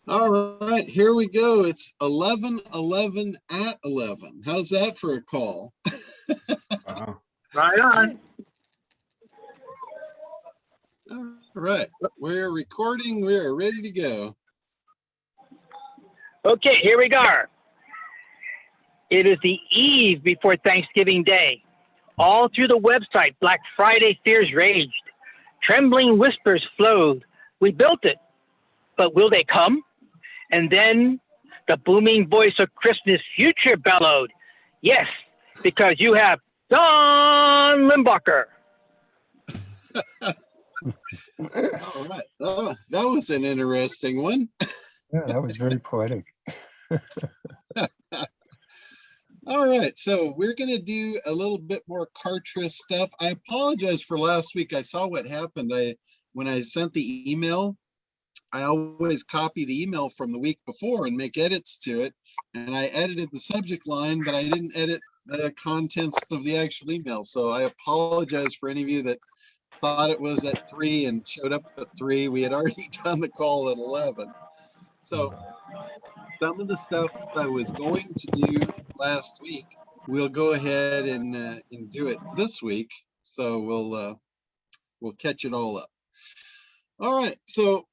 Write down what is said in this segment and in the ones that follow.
All right, here we go. It's 11:11 at 11. How's that for a call? Wow. Right on. All right, we're recording. We are ready to go. Okay, here we go. It is the eve before Thanksgiving Day. All through the website, Black Friday fears raged. Trembling whispers flowed. We built it, but will they come? And then the booming voice of Christmas future bellowed. Yes, because you have Don Limbacher. All right, that was an interesting one. Yeah, that was very poetic. All right, so we're going to do a little bit more Kartra stuff. I apologize for last week. I saw what happened. When I sent the email, I always copy the email from the week before and make edits to it. And I edited the subject line, but I didn't edit the contents of the actual email. So I apologize for any of you that thought it was at 3 and showed up at 3. We had already done the call at 11. So some of the stuff I was going to do last week, we'll go ahead and do it this week. So we'll catch it all up. All right. So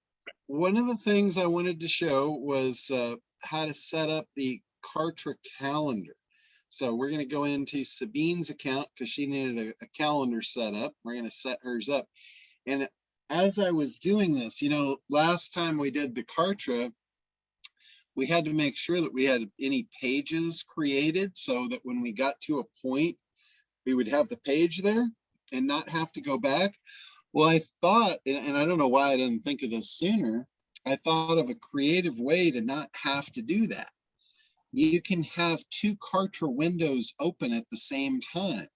one of the things I wanted to show was how to set up the Kartra calendar. So we're going to go into Sabine's account because she needed a calendar set up. We're going to set hers up. And as I was doing this, last time we did the Kartra, we had to make sure that we had any pages created so that when we got to a point, we would have the page there and not have to go back. Well, I thought, and I don't know why I didn't think of this sooner, I thought of a creative way to not have to do that. You can have 2 Kartra windows open at the same time.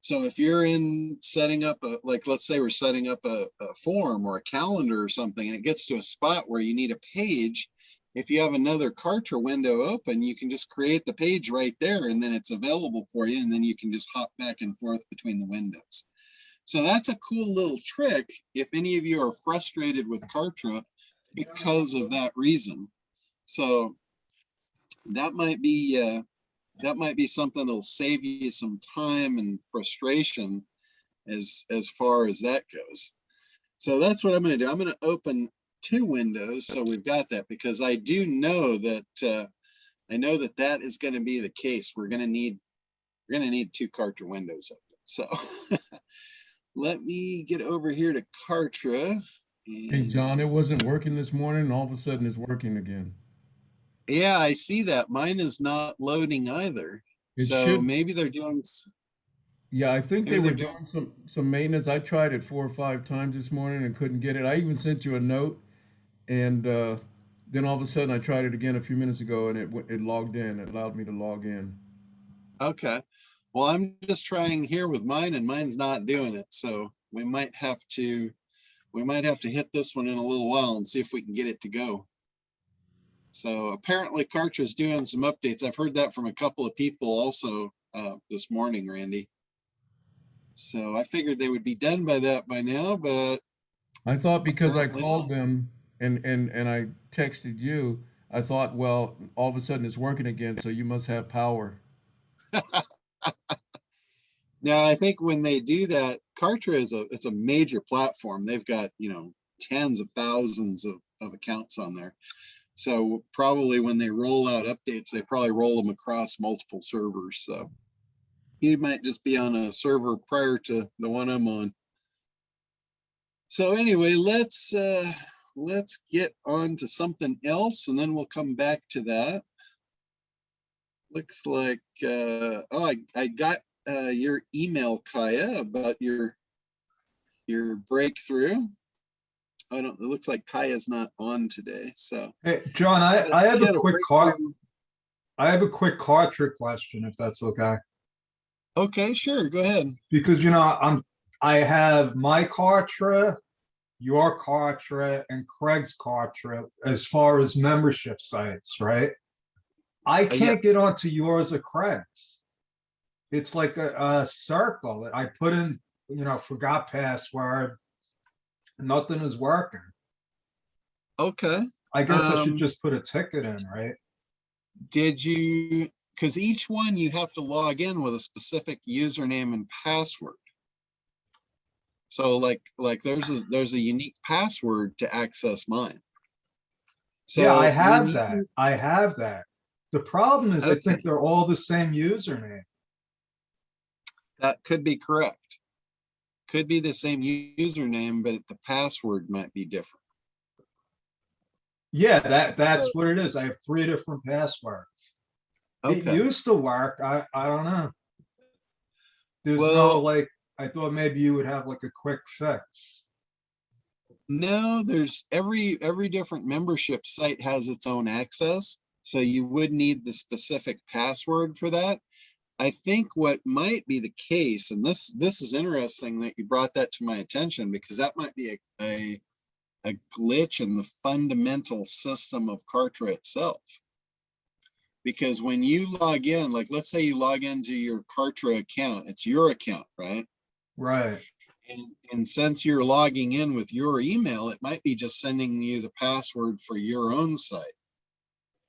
So if you're in setting up let's say we're setting up a form or a calendar or something, and it gets to a spot where you need a page, if you have another Kartra window open, you can just create the page right there, and then it's available for you, and then you can just hop back and forth between the windows. So that's a cool little trick if any of you are frustrated with Kartra because of that reason. So that might be something that'll save you some time and frustration as far as that goes. So that's what I'm going to do. I'm going to open 2 windows, so we've got that, because I do know that that is going to be the case. We're going to need 2 Kartra windows open. So let me get over here to Kartra. Hey, John, it wasn't working this morning, and all of a sudden it's working again. Yeah, I see that. Mine is not loading either. Maybe they're doing. Yeah, I think they were doing some maintenance. I tried it 4 or 5 times this morning and couldn't get it. I even sent you a note, and then all of a sudden I tried it again a few minutes ago, and it logged in. It allowed me to log in. Okay. Well, I'm just trying here with mine, and mine's not doing it. So we might have to hit this one in a little while and see if we can get it to go. So apparently Kartra is doing some updates. I've heard that from a couple of people also this morning, Randy. So I figured they would be done by now, but I thought because I called them and I texted you, I thought, well, all of a sudden it's working again, so you must have power. Now I think when they do that, Kartra it's a major platform. They've got tens of thousands of accounts on there. So probably when they roll out updates, they probably roll them across multiple servers. So you might just be on a server prior to the one I'm on. So anyway, let's get on to something else, and then we'll come back to that. Looks like I got your email, Kaya, about your breakthrough. It looks like Kaya's not on today. So hey, John, I have a quick Kartra question, if that's okay. Okay, sure, go ahead. Because I have my Kartra, your Kartra, and Craig's Kartra as far as membership sites, right? I can't get onto yours or Craig's. It's like a circle. I put in, forgot password. Nothing is working. Okay. I guess I should Um, just put a ticket in, right? Did you, because each one you have to log in with a specific username and password. So like there's a unique password to access mine. Yeah, I So when have that. you, I have that. The problem is I think okay, they're all the same username. that could be correct. Could be the same username, but the password might be different. Yeah, So, that's what it is. I have 3 different passwords. It okay. used to work. I don't know. There's no Well, like, I thought maybe you would have like a quick fix. no, there's every different membership site has its own access. So you would need the specific password for that. I think what might be the case, and this is interesting that you brought that to my attention, because that might be a glitch in the fundamental system of Kartra itself. Because when you log in, like let's say you log into your Kartra account, it's your account, right? Right. And since you're logging in with your email, it might be just sending you the password for your own site,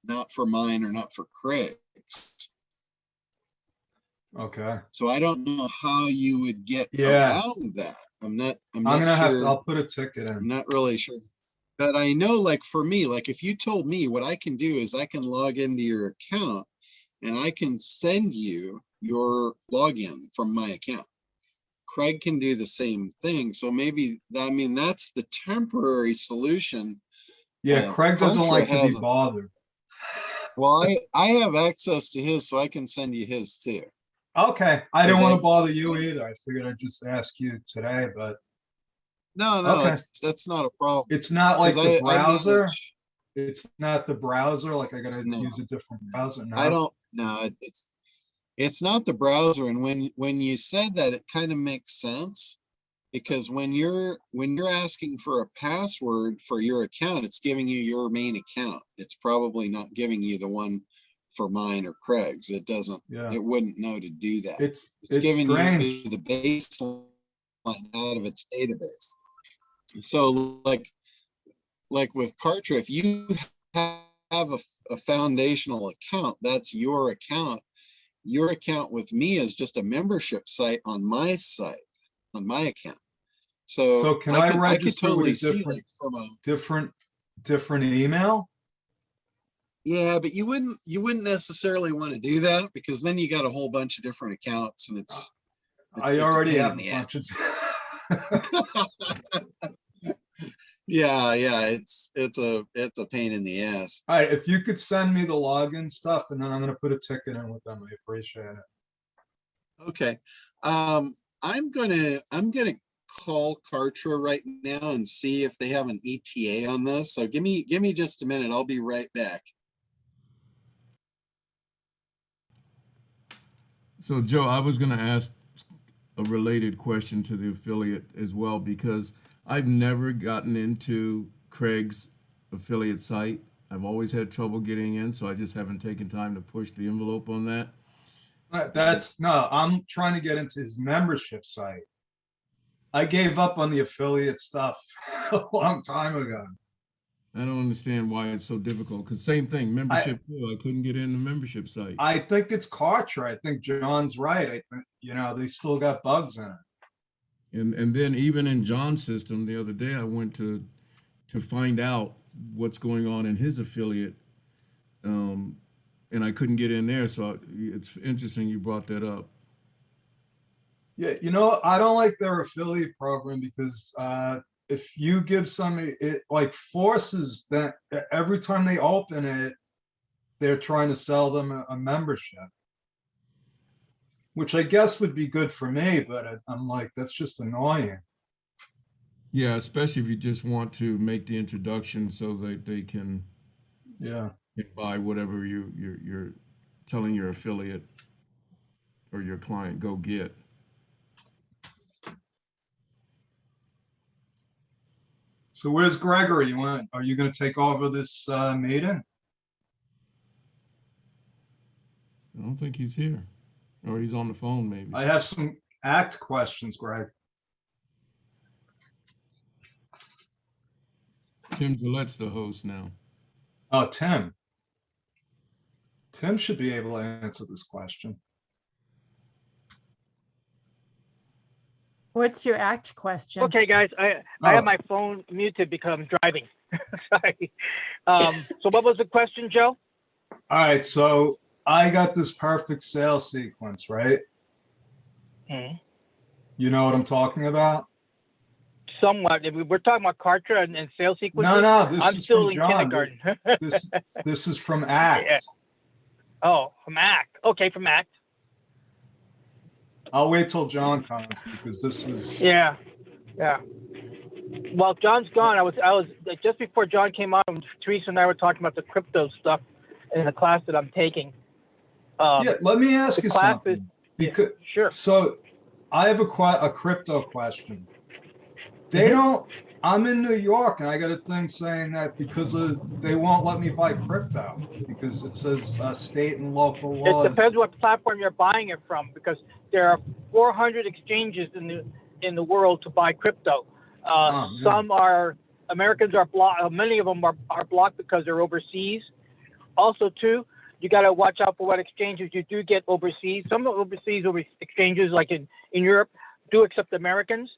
not for mine or not for Craig's. Okay. So I don't know how you would get Yeah. around that. I'm I'm not gonna have to, sure. I'll put a ticket I'm in. not really sure. But I know, like for me, like if you told me, what I can do is I can log into your account and I can send you your login from my account. Craig can do the same thing. So maybe, I mean, that's the temporary solution. Yeah, Craig doesn't Kartra like to be has, bothered. well, I have access to his, so I can send you his too. Okay. I didn't Because want to bother you either. I figured I'd just ask you today, but no, okay. that's not a problem. It's not Because like the I browser. manage, It's not the browser. Like I gotta no, use a different browser I now. don't, no, it's not the browser. And when you said that, it kind of makes sense. Because when you're asking for a password for your account, it's giving you your main account. It's probably not giving you the one for mine or Craig's. It doesn't, Yeah. it wouldn't know to do that. It's It's giving strange. you the baseline out of its database. So like with Kartra, if you have a foundational account, that's your account. Your account with me is just a membership site on my site, on my account. So So can I I could register with totally a see like from a, different email? yeah, but you wouldn't necessarily want to do that, because then you got a whole bunch of different accounts and I it's a already pain in have a the bunch of. ass. Yeah, it's a pain in the ass. All right, if you could send me the login stuff, and then I'm gonna put a ticket in with them. I appreciate it. Okay. I'm gonna call Kartra right now and see if they have an ETA on this. So give me just a minute. I'll be right back. So Joe, I was going to ask a related question to the affiliate as well, because I've never gotten into Craig's affiliate site. I've always had trouble getting in, so I just haven't taken time to push the envelope on that. That's no, I'm trying to get into his membership site. I gave up on the affiliate stuff a long time ago. I don't understand why it's so difficult. Because same thing, I membership too. I couldn't get in the membership site. I think it's Kartra. I think John's right. I think, they still got bugs in it. And then even in John's system, the other day I went to find out what's going on in his affiliate, and I couldn't get in there. So it's interesting you brought that up. Yeah, I don't like their affiliate program because if you give somebody, it like forces that every time they open it, they're trying to sell them a membership, which I guess would be good for me, but I'm like, that's just annoying. Yeah, especially if you just want to make the introduction so that they Yeah. can buy whatever you're telling your affiliate or your client go get. So where's Gregory? Are you going to take over this meeting? I don't think he's here, or he's on the phone maybe. I have some act questions, Greg. Tim Gillette's the host now. Oh, Tim. Tim should be able to answer this question. What's your act question? Okay, guys, I have my phone muted because I'm driving. Sorry. So what was the question, Joe? All right, so I got this perfect sales sequence, right? You know what I'm talking about? Somewhat. If we're talking about Kartra and sales sequences. No, this I'm is still from in John. kindergarten. This is from ACT. Yeah. Oh, from ACT. Okay, from ACT. I'll wait till John comes because this is. Yeah. Well, John's gone. I was just before John came on. Teresa and I were talking about the crypto stuff in the class that I'm taking. Yeah, let me ask you something. Because sure. So I have a crypto question. They don't. I'm in New York and I got a thing saying that because they won't let me buy crypto because it says state and local laws. It depends what platform you're buying it from, because there are 400 exchanges in the world to buy crypto. Some are Americans are blocked. Many of them are blocked because they're overseas. Also, too, you got to watch out for what exchanges you do get overseas. Some overseas exchanges, like in Europe, do accept Americans.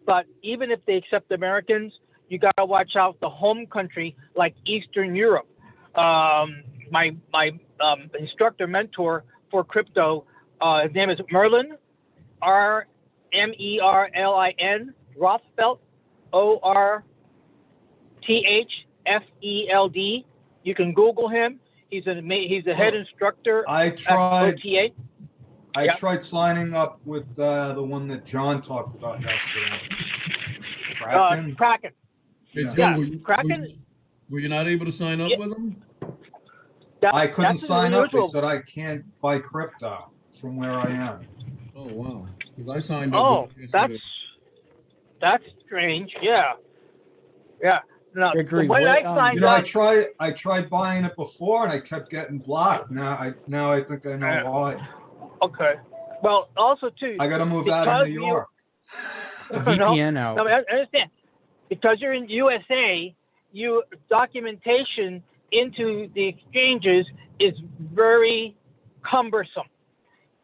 But even if they accept Americans, you got to watch out the home country, like Eastern Europe. My instructor mentor for crypto, his name is Merlin, Merlin, Rothfeld, Orthfeld. You can Google him. He's a head instructor at OTA. I tried signing up with the one that John talked about yesterday. Kraken. Hey, Yeah. Joe, Kraken. were you not able to sign up with them? I couldn't sign up. They said I can't buy crypto from where I am. Oh, wow. Because I signed up. Oh, with them yesterday. that's strange. Yeah. No, Gregory, when I what, signed You know, up, I tried buying it before and I kept getting blocked. Now I think I know why. Okay. Well, also too, I got to move out of New York. a VPN out? No, I understand. Because you're in USA, documentation into the exchanges is very cumbersome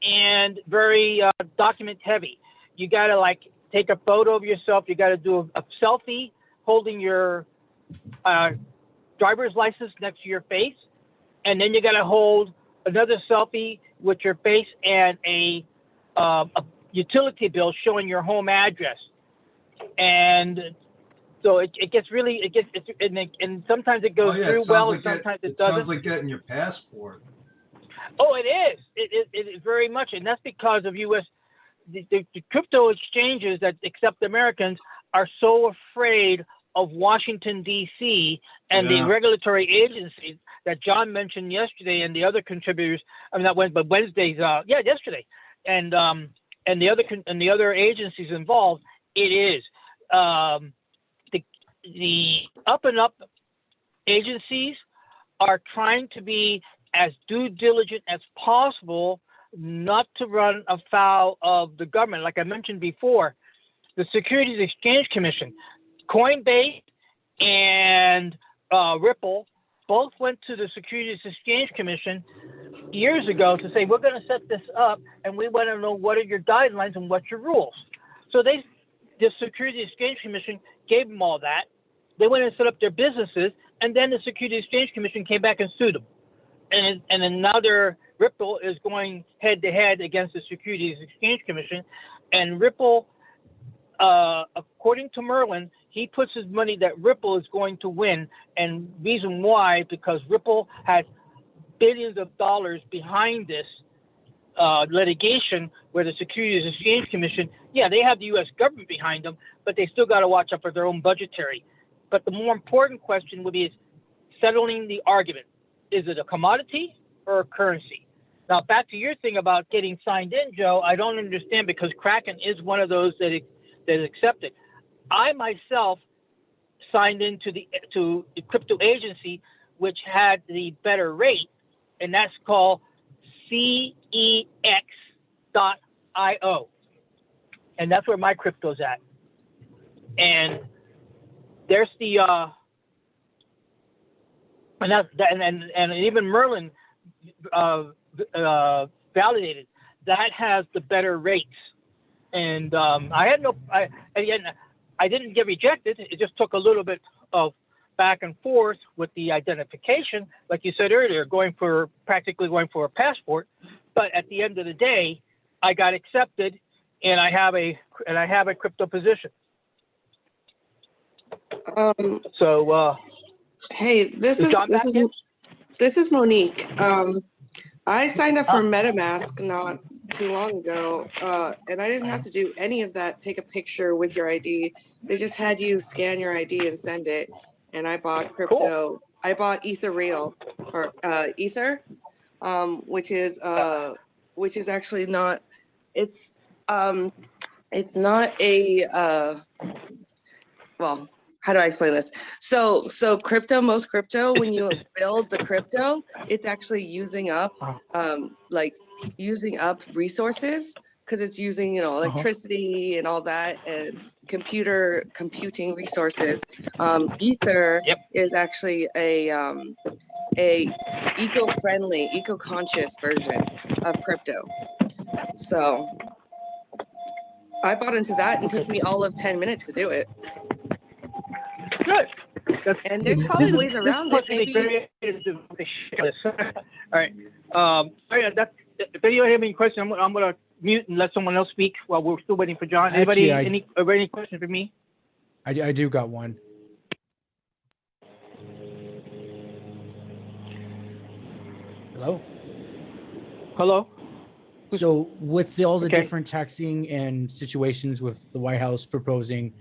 and very document heavy. You got to take a photo of yourself. You got to do a selfie holding your driver's license next to your face, and then you got to hold another selfie with your face and a utility bill showing your home address. And so it gets and sometimes it goes through well, and sometimes it doesn't. It sounds like getting your passport. Oh, it is. It is very much, and that's because of the crypto exchanges that accept Americans are so afraid of Washington, D.C. and the regulatory agencies that John mentioned yesterday, and the other contributors. I mean, not Wednesday, but Wednesdays. Yesterday, and the other agencies involved. It is the up and up agencies are trying to be as due diligent as possible, not to run afoul of the government. Like I mentioned before, the Securities Exchange Commission, Coinbase and Ripple both went to the Securities Exchange Commission years ago to say, we're going to set this up and we want to know what are your guidelines and what's your rules. So the Securities Exchange Commission gave them all that. They went and set up their businesses, and then the Securities Exchange Commission came back and sued them. And then now Ripple is going head to head against the Securities Exchange Commission, and Ripple, according to Merlin, he puts his money that Ripple is going to win, and reason why, because Ripple has billions of dollars behind this litigation, where the Securities Exchange Commission, they have the U.S. government behind them, but they still got to watch out for their own budgetary. But the more important question would be settling the argument. Is it a commodity or a currency? Now, back to your thing about getting signed in, Joe, I don't understand, because Kraken is one of those that is accepted. I myself signed into the crypto agency, which had the better rate, and that's called CEX.io. And that's where my crypto's at. And there's and and even Merlin validated that has the better rates. And again, I didn't get rejected. It just took a little bit of back and forth with the identification, like you said earlier, practically going for a passport. But at the end of the day, I got accepted, and I have a crypto position. So hey, this is Monique. I signed up for MetaMask not too long ago, and I didn't have to do any of that. Take a picture with your ID. They just had you scan your ID and send it. And I bought crypto. Cool. I bought Ethereal or Ether, which is actually not. It's not a well. How do I explain this? So most crypto, when you build the crypto, it's actually using up resources, because it's using, electricity and all that, and computing resources. Ether is actually a eco-friendly, eco-conscious version of crypto. So I bought into that, and it took me all of 10 minutes to do it. Good. And there's probably ways around it. Maybe. All right. If anyone have any questions, I'm going to mute and let someone else speak while we're still waiting for John. Anybody, any questions for me? I do got one. Hello. So with all the different taxing and situations with the White House proposing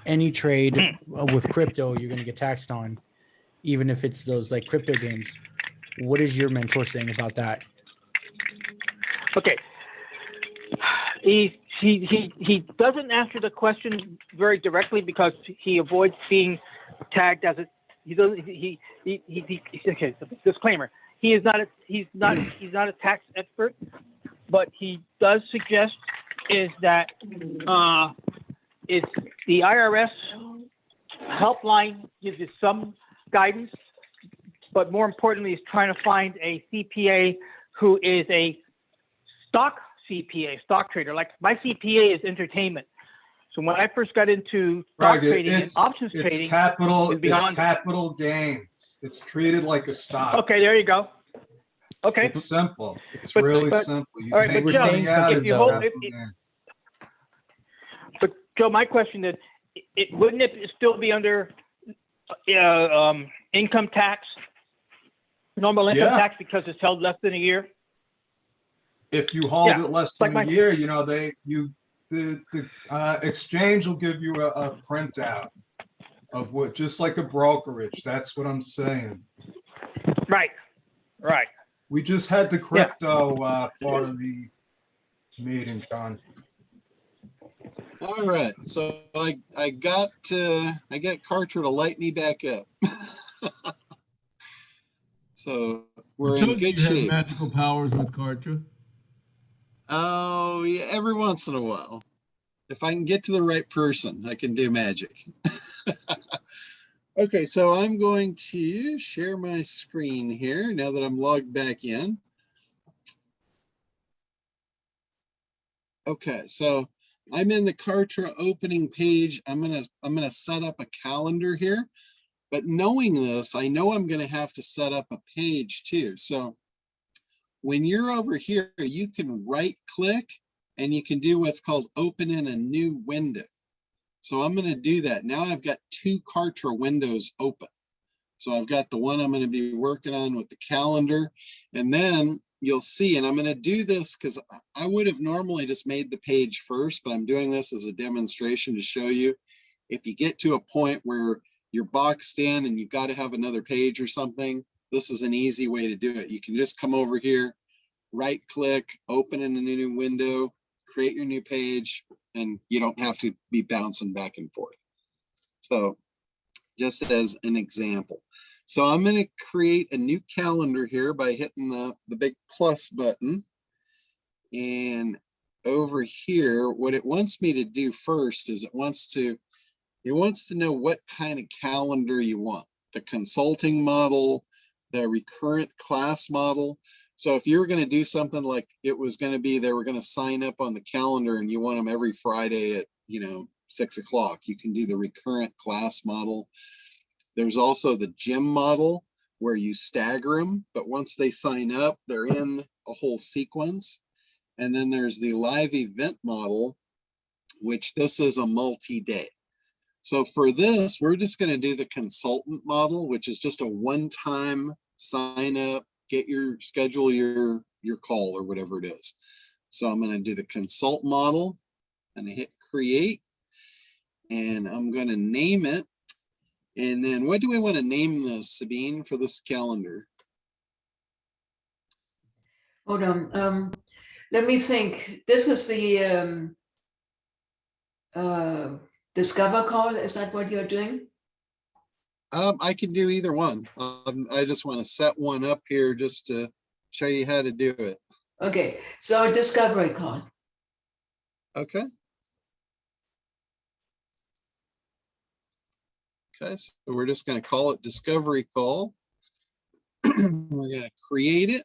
any trade with crypto, you're going to get taxed on, even if it's those like crypto games. What is your mentor saying about that? Okay. He doesn't answer the question very directly because he avoids being tagged as a. He doesn't. Okay. Disclaimer: he's not a tax expert, but he does suggest is that it's the IRS helpline gives you some guidance, but more importantly, is trying to find a CPA who is a stock CPA, stock trader. Like my CPA is entertainment. So when I first got into stock trading and options trading, it's capital gains. It's treated like a stock. Okay, there you go. Okay, it's simple. It's really simple. All right, but Joe, but Joe, my question is, wouldn't it still be under income tax, normal income tax, because it's held less than a year? If you hold it less than a year, the exchange will give you a printout of what, just like a brokerage. That's what I'm saying. Right. We just had the crypto part of the meeting, John. All right, so I got Kartra to light me back up. So we're in good shape. Have magical powers with Kartra. Oh yeah, every once in a while. If I can get to the right person, I can do magic. Okay, so I'm going to share my screen here now that I'm logged back in. Okay, so I'm in the Kartra opening page. I'm gonna set up a calendar here, but knowing this, I know I'm gonna have to set up a page too. So when you're over here, you can right click and you can do what's called open in a new window. So I'm going to do that. Now I've got two Kartra windows open. So I've got the one I'm going to be working on with the calendar, and then you'll see, and I'm going to do this because I would have normally just made the page first, but I'm doing this as a demonstration to show you. If you get to a point where you're boxed in and you've got to have another page or something, this is an easy way to do it. You can just come over here, right click, open in a new window, create your new page, and you don't have to be bouncing back and forth. So just as an example. So I'm going to create a new calendar here by hitting the big plus button. And over here, what it wants me to do first is it wants to know what kind of calendar you want. The consulting model, the recurrent class model. So if you were going to do something like it was going to be, they were going to sign up on the calendar and you want them every Friday at, 6 o'clock, you can do the recurrent class model. There's also the gym model where you stagger them, but once they sign up, they're in a whole sequence. And then there's the live event model, which this is a multi-day. So for this, we're just going to do the consultant model, which is just a one-time sign up, schedule your call or whatever it is. So I'm going to do the consult model and hit create, and I'm going to name it. And then what do we want to name this, Sabine, for this calendar? Hold on. Let me think. This is the Discover call. Is that what you're doing? I can do either one. I just want to set one up here just to show you how to do it. Okay, so discovery call. Okay. Okay, so we're just going to call it discovery call. We're going to create it.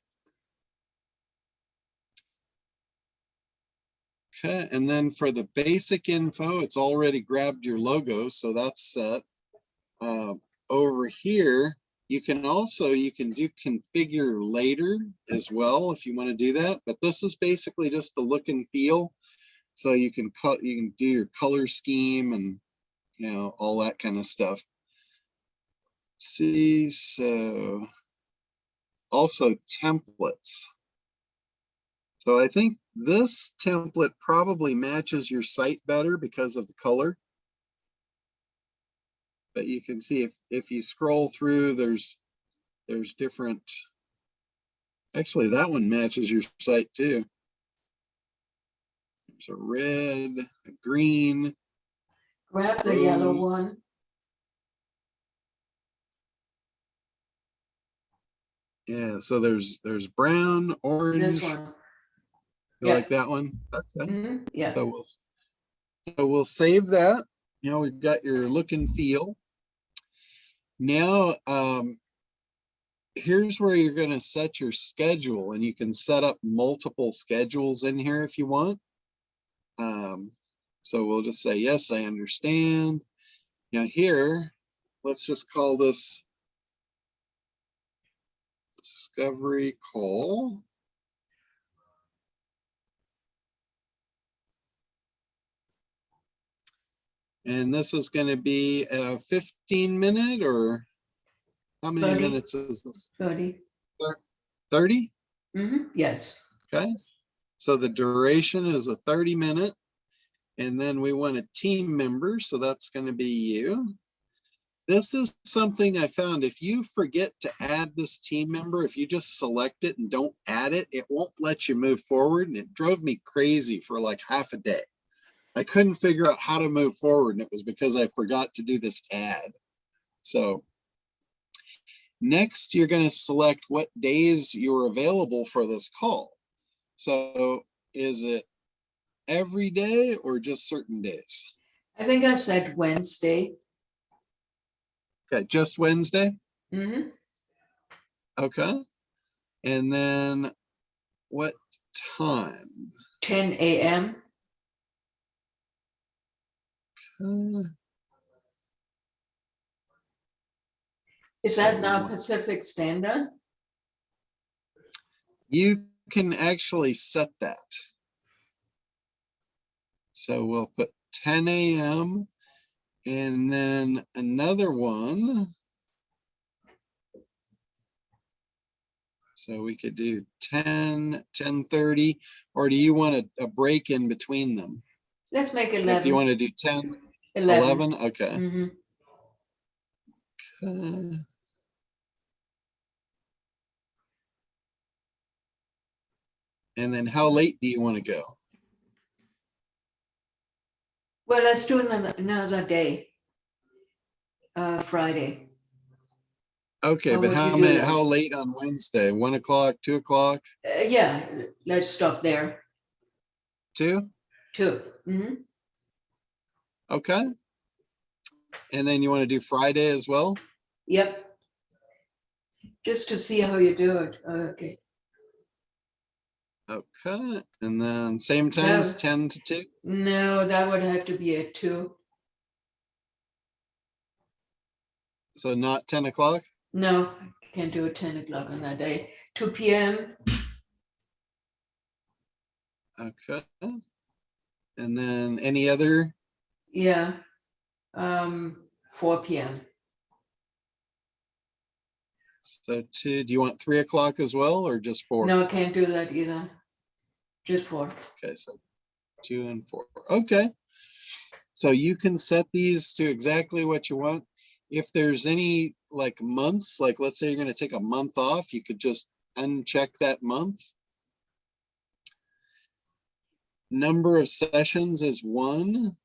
Okay, and then for the basic info, it's already grabbed your logo, so that's set. Over here, you can do configure later as well if you want to do that, but this is basically just the look and feel. So you can do your color scheme and all that kind of stuff. See, so also templates. So I think this template probably matches your site better because of the color. But you can see if you scroll through, there's different. Actually, that one matches your site too. There's a red, a green. Grab the yellow one. Yeah, so there's brown, orange. This one. You like that one? Okay. Mm-hmm. Yeah. So we'll save that. We've got your look and feel. Now, here's where you're going to set your schedule, and you can set up multiple schedules in here if you want. So we'll just say, yes, I understand. Now here, let's just call this discovery call. And this is going to be a 15-minute, or how many 30 minutes is this? 30. 30? Mm-hmm. Yes. Okay. So the duration is a 30-minute. And then we want a team member. So that's going to be you. This is something I found. If you forget to add this team member, if you just select it and don't add it, it won't let you move forward. And it drove me crazy for like half a day. I couldn't figure out how to move forward, and it was because I forgot to do this add. So next, you're going to select what days you're available for this call. So is it every day or just certain days? I think I said Wednesday. Okay, just Wednesday? Mm-hmm. Okay. And then what time? 10 a.m. Is that now Pacific Standard? You can actually set that. So we'll put 10 a.m. and then another one. So we could do 10, 10:30, or do you want a break in between them? Let's make 11. Like, do you want to do 10, 11? Okay. Mm-hmm. And then how late do you want to go? Well, let's do another day. Friday. Okay, but how late on Wednesday? 1 o'clock, 2 o'clock? Yeah, let's stop there. 2? 2. Mm-hmm. Okay. And then you want to do Friday as well? Yep. just to see how you do it. Okay. Okay, and then same times, No. 10 to 2. No, that would have to be at 2. So not 10 o'clock? No, can't do it 10 o'clock on that day. 2 p.m. Okay. And then any other? Yeah. 4 p.m. So 2, do you want 3 o'clock as well, or just 4? No, I can't do that either. Just 4. Okay, so 2 and 4. Okay. So you can set these to exactly what you want. If there's any like months, like let's say you're going to take a month off, you could just uncheck that month. Number of sessions is 1.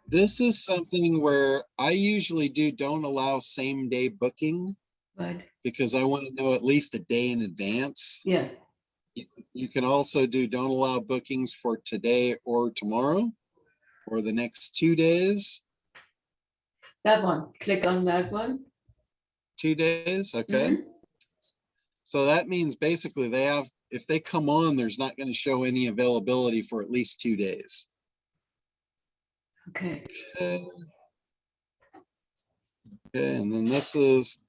This is something where I usually don't allow same day booking, Right. because I want to know at least a day in advance. Yeah. You can also don't allow bookings for today or tomorrow or the next 2 days. That one. Click on that one. 2 days, okay. So that means basically if they come on, there's not going to show any availability for at least 2 days. Okay. Okay, and then this is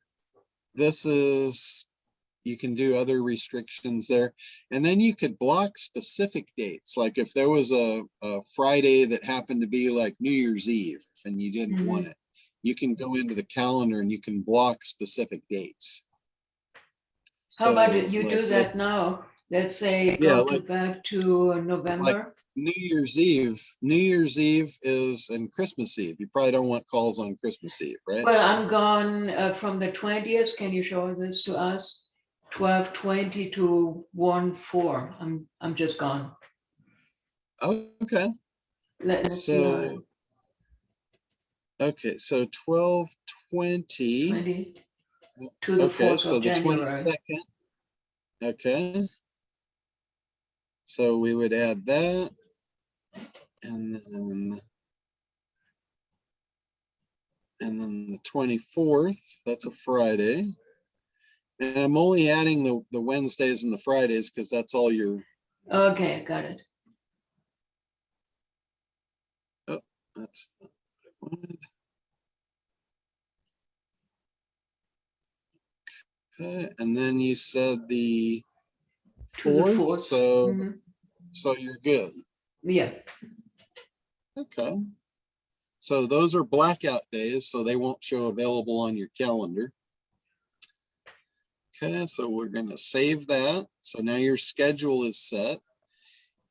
you can do other restrictions there. And then you could block specific dates. Like if there was a Friday that happened to be like New Year's Eve and you didn't want it, you can go into the calendar and you can block specific dates. How about So, you like, do that now? Let's say Yeah, go like- back to November. New Year's Eve. New Year's Eve is and Christmas Eve. You probably don't want calls on Christmas Eve, right? Well, I'm gone from the 20th. Can you show this to us? 12:20 to 1:04. I'm just gone. Okay. Let's see. So okay, so 12/20. 20 to the Okay, 4th so of the January. 22nd. Okay. So we would add that. And then the 24th, that's a Friday. And I'm only adding the Wednesdays and the Fridays because that's all your. Okay, got it. Oh, that's not what I wanted. Okay, and then you said the To the 4th, 4th. so Mhm. so you're good. Yeah. Okay. So those are blackout days, so they won't show available on your calendar. Okay, so we're going to save that. So now your schedule is set.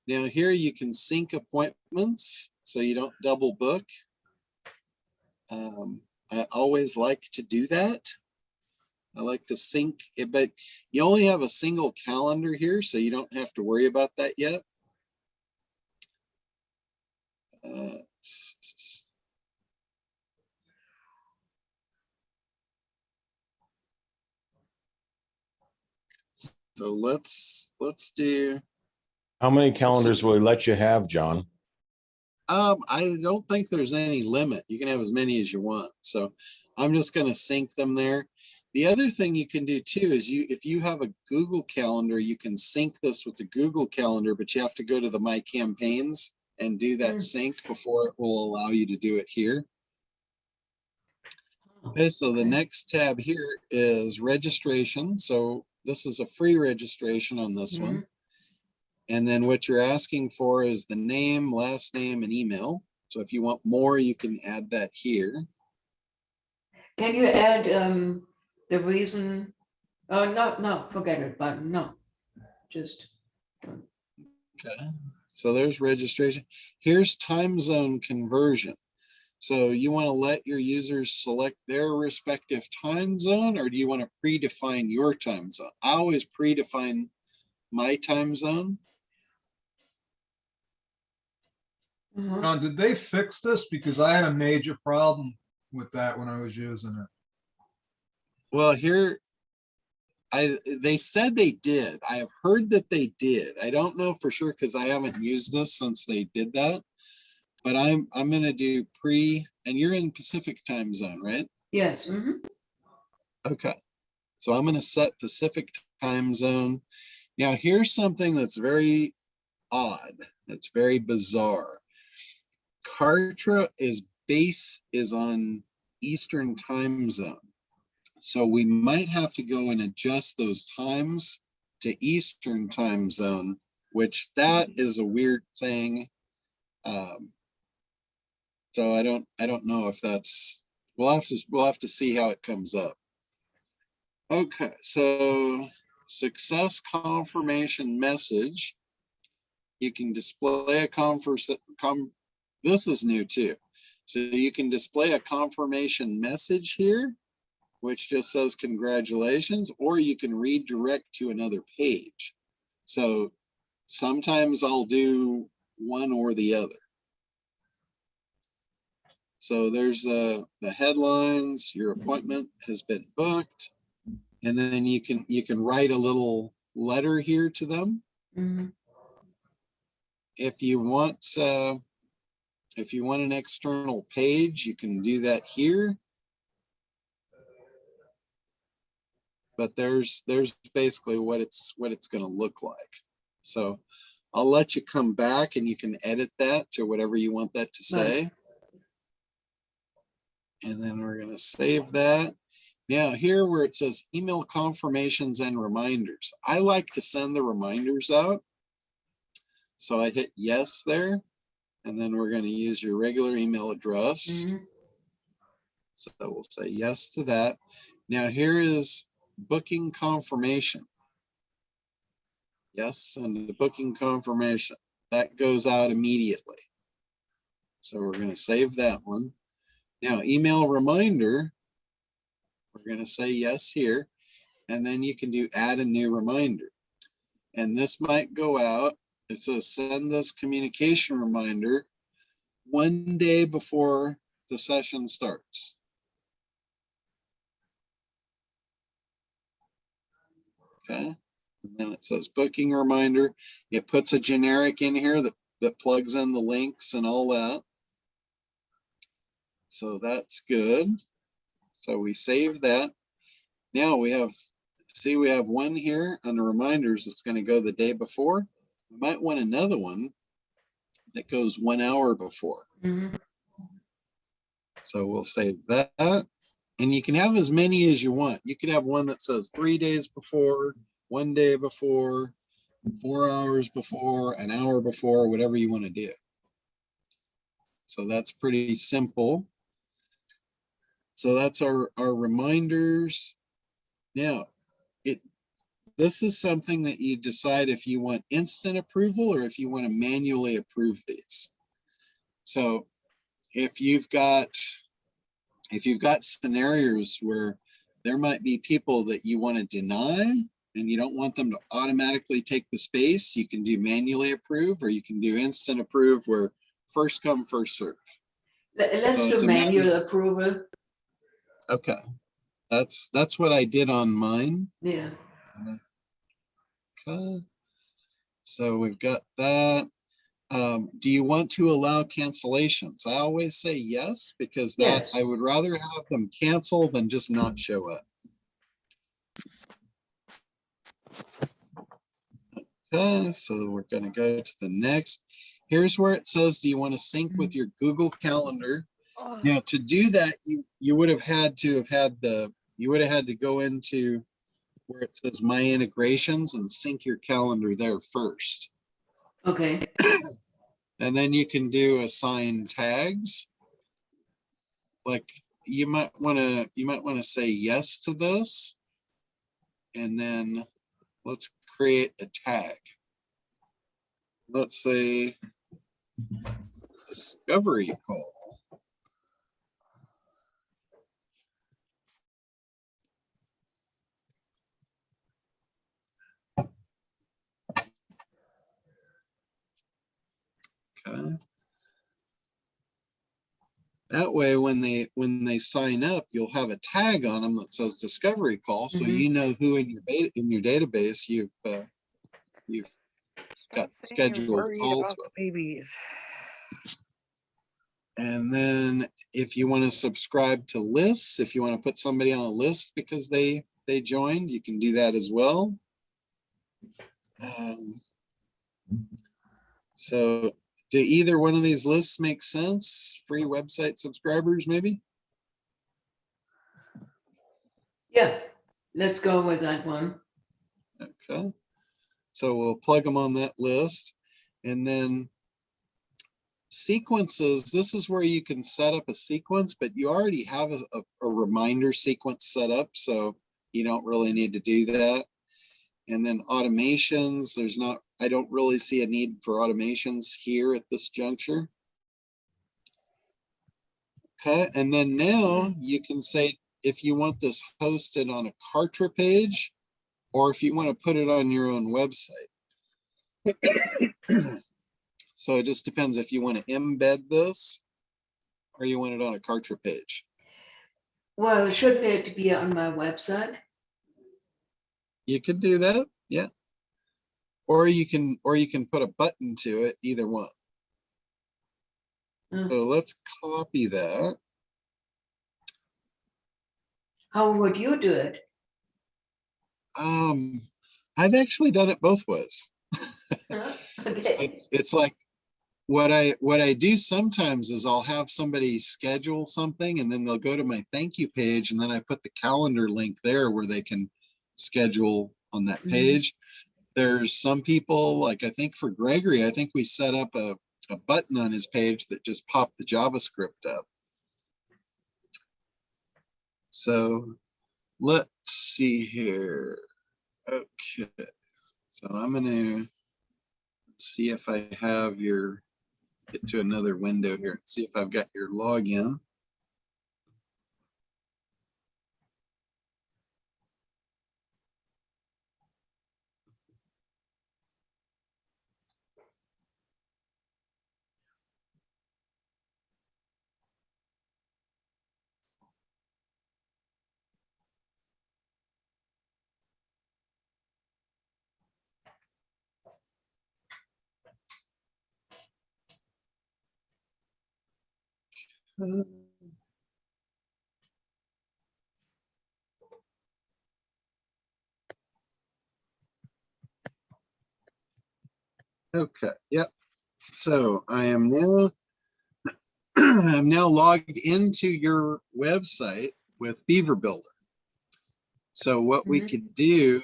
Now here you can sync appointments so you don't double book. I always like to do that. I like to sync it, but you only have a single calendar here, so you don't have to worry about that yet. So let's do. How many calendars will it let you have, John? I don't think there's any limit. You can have as many as you want. So I'm just going to sync them there. The other thing you can do too is if you have a Google Calendar, you can sync this with the Google Calendar, but you have to go to the My Campaigns and do that sync before it will allow you to do it here. Okay, so the next tab here is registration. So this is a free registration on this one. And then what you're asking for is the name, last name, and email. So if you want more, you can add that here. Can you add the reason? Oh, no, forget it, but no, just. Okay, so there's registration. Here's time zone conversion. So you want to let your users select their respective time zone, or do you want to predefine your time zone? I always predefine my time zone. Now, did they fix this? Because I had a major problem with that when I was using it. Well, here, they said they did. I have heard that they did. I don't know for sure because I haven't used this since they did that. But I'm going to do and you're in Pacific time zone, right? Yes. Mm-hmm. Okay. So I'm going to set Pacific time zone. Now here's something that's very odd. It's very bizarre. Kartra base is on Eastern time zone. So we might have to go and adjust those times to Eastern time zone, which that is a weird thing. So I don't know if that's, we'll have to see how it comes up. Okay, so success confirmation message. You can display a this is new too. So you can display a confirmation message here, which just says congratulations, or you can redirect to another page. So sometimes I'll do one or the other. So there's the headlines, your appointment has been booked, and then you can write a little letter here to them. Mm-hmm. If you want an external page, you can do that here. But there's basically what it's going to look like. So I'll let you come back and you can edit that to whatever you want that to say. Right. And then we're going to save that. Now here where it says email confirmations and reminders, I like to send the reminders out. So I hit yes there, and then we're going to use your regular email address. Mm-hmm. So we'll say yes to that. Now here is booking confirmation. Yes, and the booking confirmation. That goes out immediately. So we're going to save that one. Now email reminder, we're going to say yes here, and then you can do add a new reminder. And this might go out. It says send this communication reminder 1 day before the session starts. Okay. And then it says booking reminder. It puts a generic in here that plugs in the links and all that. So that's good. So we save that. Now we have one here on the reminders that's going to go the day before. We might want another one that goes 1 hour before. Mm-hmm. So we'll save that. And you can have as many as you want. You could have one that says 3 days before, 1 day before, 4 hours before, an hour before, whatever you want to do. So that's pretty simple. So that's our reminders. Now, this is something that you decide if you want instant approval or if you want to manually approve these. So if you've got scenarios where there might be people that you want to deny and you don't want them to automatically take the space, you can do manually approve, or you can do instant approve where first come, first serve. Let's do manual approval. Okay. That's what I did on mine. Yeah. Okay. So we've got that. Do you want to allow cancellations? I always say yes, because that I would rather have them cancel than just not show up. Okay, so we're going to go to the next. Here's where it says, do you want to sync with your Google Calendar? Now, to do that, you would have had to go into where it says My Integrations and sync your calendar there first. Okay. And then you can do assign tags. Like you might want to say yes to this. And then let's create a tag. Let's say discovery call. Okay. That way, when they sign up, you'll have a tag on them that says discovery call, so you know who in your database you've got scheduled calls with. Babies. And then if you want to subscribe to lists, if you want to put somebody on a list because they joined, you can do that as well. So do either one of these lists make sense? Free website subscribers, maybe? Yeah, let's go with that one. Okay. So we'll plug them on that list. And then sequences, this is where you can set up a sequence, but you already have a reminder sequence set up, so you don't really need to do that. And then automations, I don't really see a need for automations here at this juncture. Okay, and then now you can say if you want this hosted on a Kartra page, or if you want to put it on your own website. So it just depends if you want to embed this or you want it on a Kartra page. Well, shouldn't it be on my website? You can do that, yeah. Or you can put a button to it, either one. So let's copy that. How would you do it? I've actually done it both ways. Okay. It's like what I do sometimes is I'll have somebody schedule something and then they'll go to my thank you page and then I put the calendar link there where they can schedule on that page. There's some people, like I think for Gregory, I think we set up a button on his page that just popped the JavaScript up. So let's see here. Okay, so I'm gonna see if I have get to another window here, see if I've got your login. Okay, yep. So I am now I'm now logged into your website with Beaver Builder. So what we could do,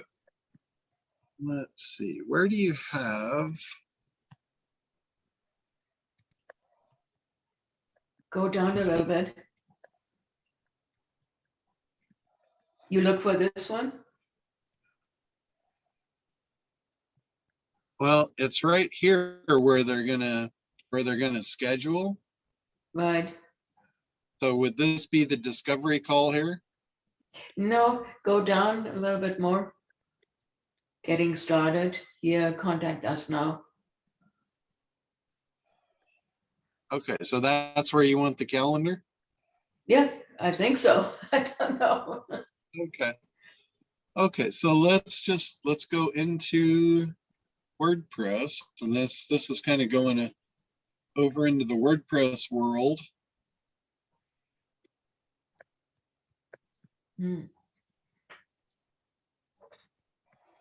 let's see, where do you have? Go down a little bit. You look for this one? Well, it's right here where they're gonna schedule. Right. So would this be the discovery call here? No, go down a little bit more. Getting started. Here, contact us now. Okay, so that's where you want the calendar? Yeah, I think so. I don't know. Okay. Okay, so let's go into WordPress, and this is kind of going over into the WordPress world.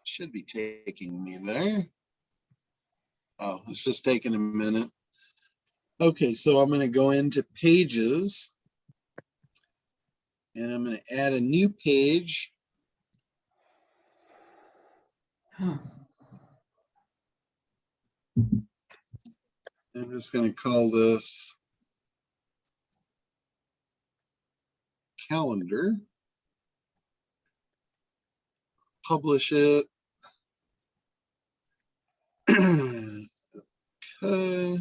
Should be taking me there. Oh, it's just taking a minute. Okay, so I'm going to go into pages and I'm going to add a new page. I'm just going to call this calendar. Publish it. Okay.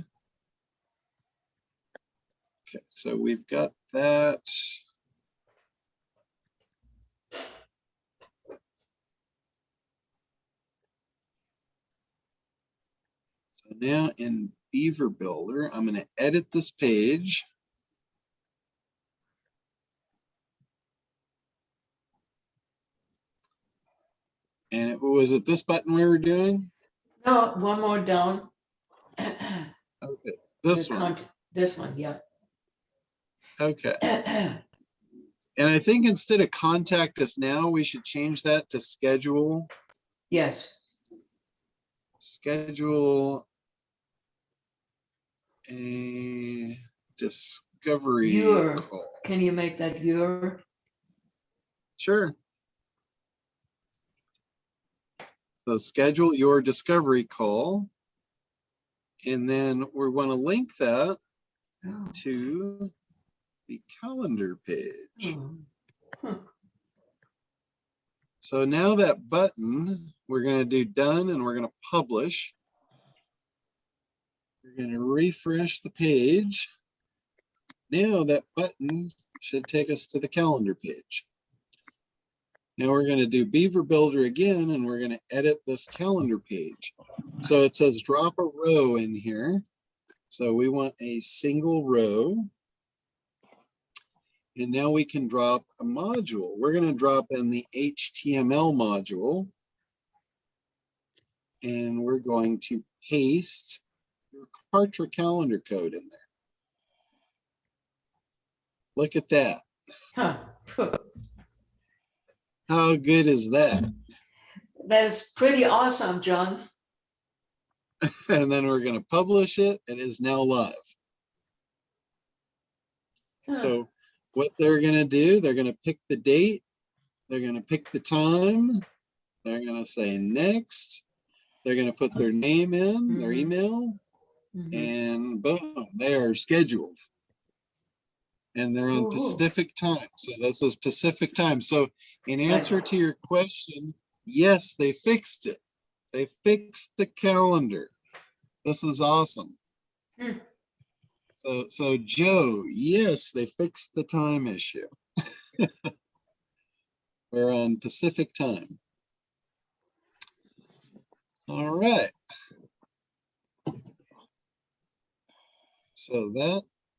Okay, so we've got that. So now in Beaver Builder, I'm going to edit this page. And was it this button we were doing? No, one more down. Okay, this one. This one, yeah. Okay. And I think instead of contact us now, we should change that to schedule. Yes. Schedule a discovery Your, call. can you make that your? Sure. So schedule your discovery call. And then we're going to link that Oh. to the calendar page. Oh. So now that button, we're going to do done and we're going to publish. We're going to refresh the page. Now that button should take us to the calendar page. Now we're going to do Beaver Builder again, and we're going to edit this calendar page. So it says drop a row in here. So we want a single row. And now we can drop a module. We're going to drop in the HTML module. And we're going to paste your Kartra calendar code in there. Look at that. Huh. How good is that? That's pretty awesome, John. And then we're going to publish it. It is now live. Huh. So what they're going to do, they're going to pick the date. They're going to pick the time. They're going to say next. They're going to put their name in, their email, and boom, they are scheduled. And they're on Pacific time. So this is Pacific time. So in answer to your question, yes, they fixed it. They fixed the calendar. This is awesome. So Joe, yes, they fixed the time issue. We're on Pacific time. All right. So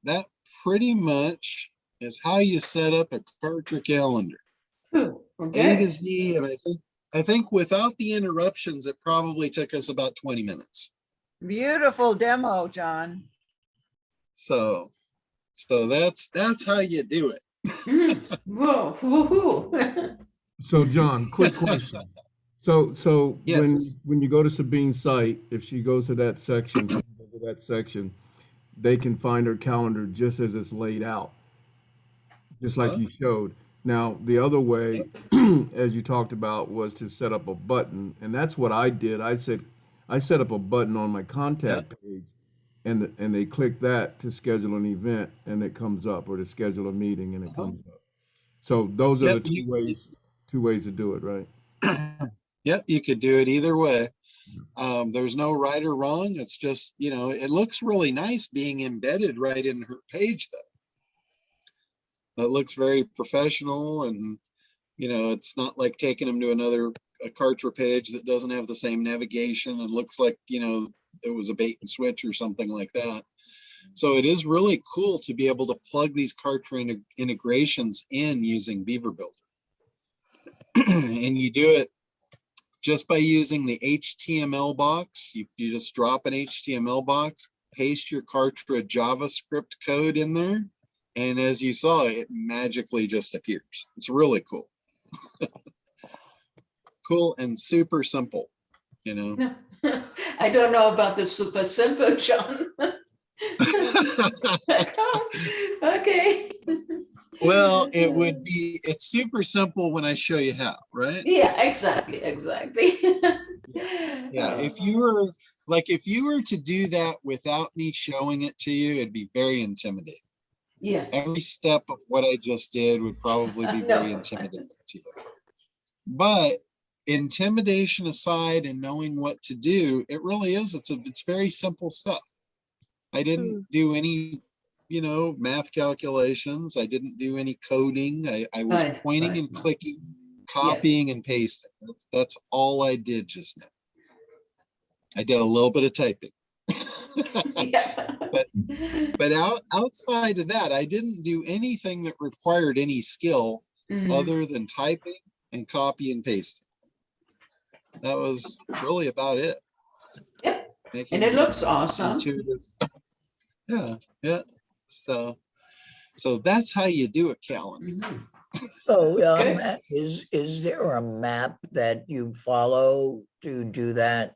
that pretty much is how you set up a Kartra calendar. Okay. A to Z, and I think without the interruptions, it probably took us about 20 minutes. Beautiful demo, John. So that's how you do it. Whoa. Woohoo. So John, quick question. So Yes. when you go to Sabine's site, if she goes to that section, they can find her calendar just as it's laid out, just like you showed. Now, the other way, as you talked about, was to set up a button, and that's what I did. I set up a button on my contact page, and they click that to schedule an event, and it comes up, or to schedule a meeting, and it comes up. So those are the two ways to do it, right? Yep, you could do it either way. There's no right or wrong. It's just, it looks really nice being embedded right in her page, though. It looks very professional, and it's not like taking them to a Kartra page that doesn't have the same navigation and looks like it was a bait and switch or something like that. So it is really cool to be able to plug these Kartra integrations in using Beaver Builder. And you do it just by using the HTML box. You just drop an HTML box, paste your Kartra JavaScript code in there, and as you saw, it magically just appears. It's really cool. Cool and super simple, I don't know about the super simple, John. Okay. Well, it's super simple when I show you how, right? Yeah, exactly. Yeah, if you were to do that without me showing it to you, it'd be very intimidating. Yes. Every step of what I just did would probably be very intimidating to you. But intimidation aside and knowing what to do, it really is. It's very simple stuff. I didn't do any, math calculations. I didn't do any coding. I was pointing and clicking, copying and pasting. That's all I did just now. I did a little bit of typing. But outside of that, I didn't do anything that required any skill other than typing and copy and pasting. That was really about it. Yep. And it looks awesome. Intuitive. Yeah. So So that's how you do a calendar. So, Okay. is there a map that you follow to do that?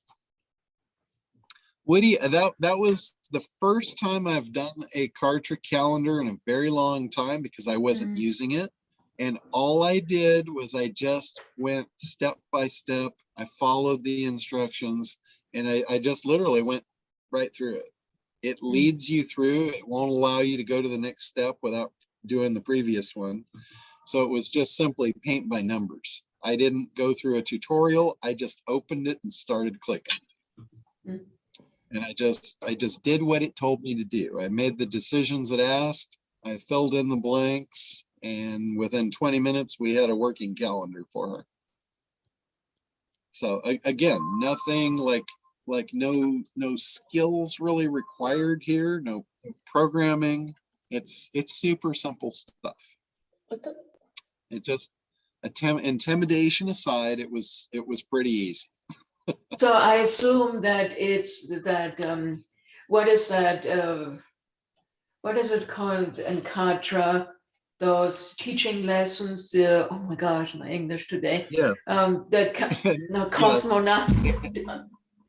Woody, that was the first time I've done a Kartra calendar in a very long time because I wasn't using it. And all I did was I just went step by step. I followed the instructions and I just literally went right through it. It leads you through. It won't allow you to go to the next step without doing the previous one. So it was just simply paint by numbers. I didn't go through a tutorial. I just opened it and started clicking. And I just did what it told me to do. I made the decisions it asked. I filled in the blanks, and within 20 minutes, we had a working calendar for her. So again, nothing like no skills really required here. No programming. It's super simple stuff. It just intimidation aside, it was pretty easy. So I assume that it's that, what is that, what is it called in Kartra? Those teaching lessons, oh my gosh, my English today. Yeah. Cosmonaut.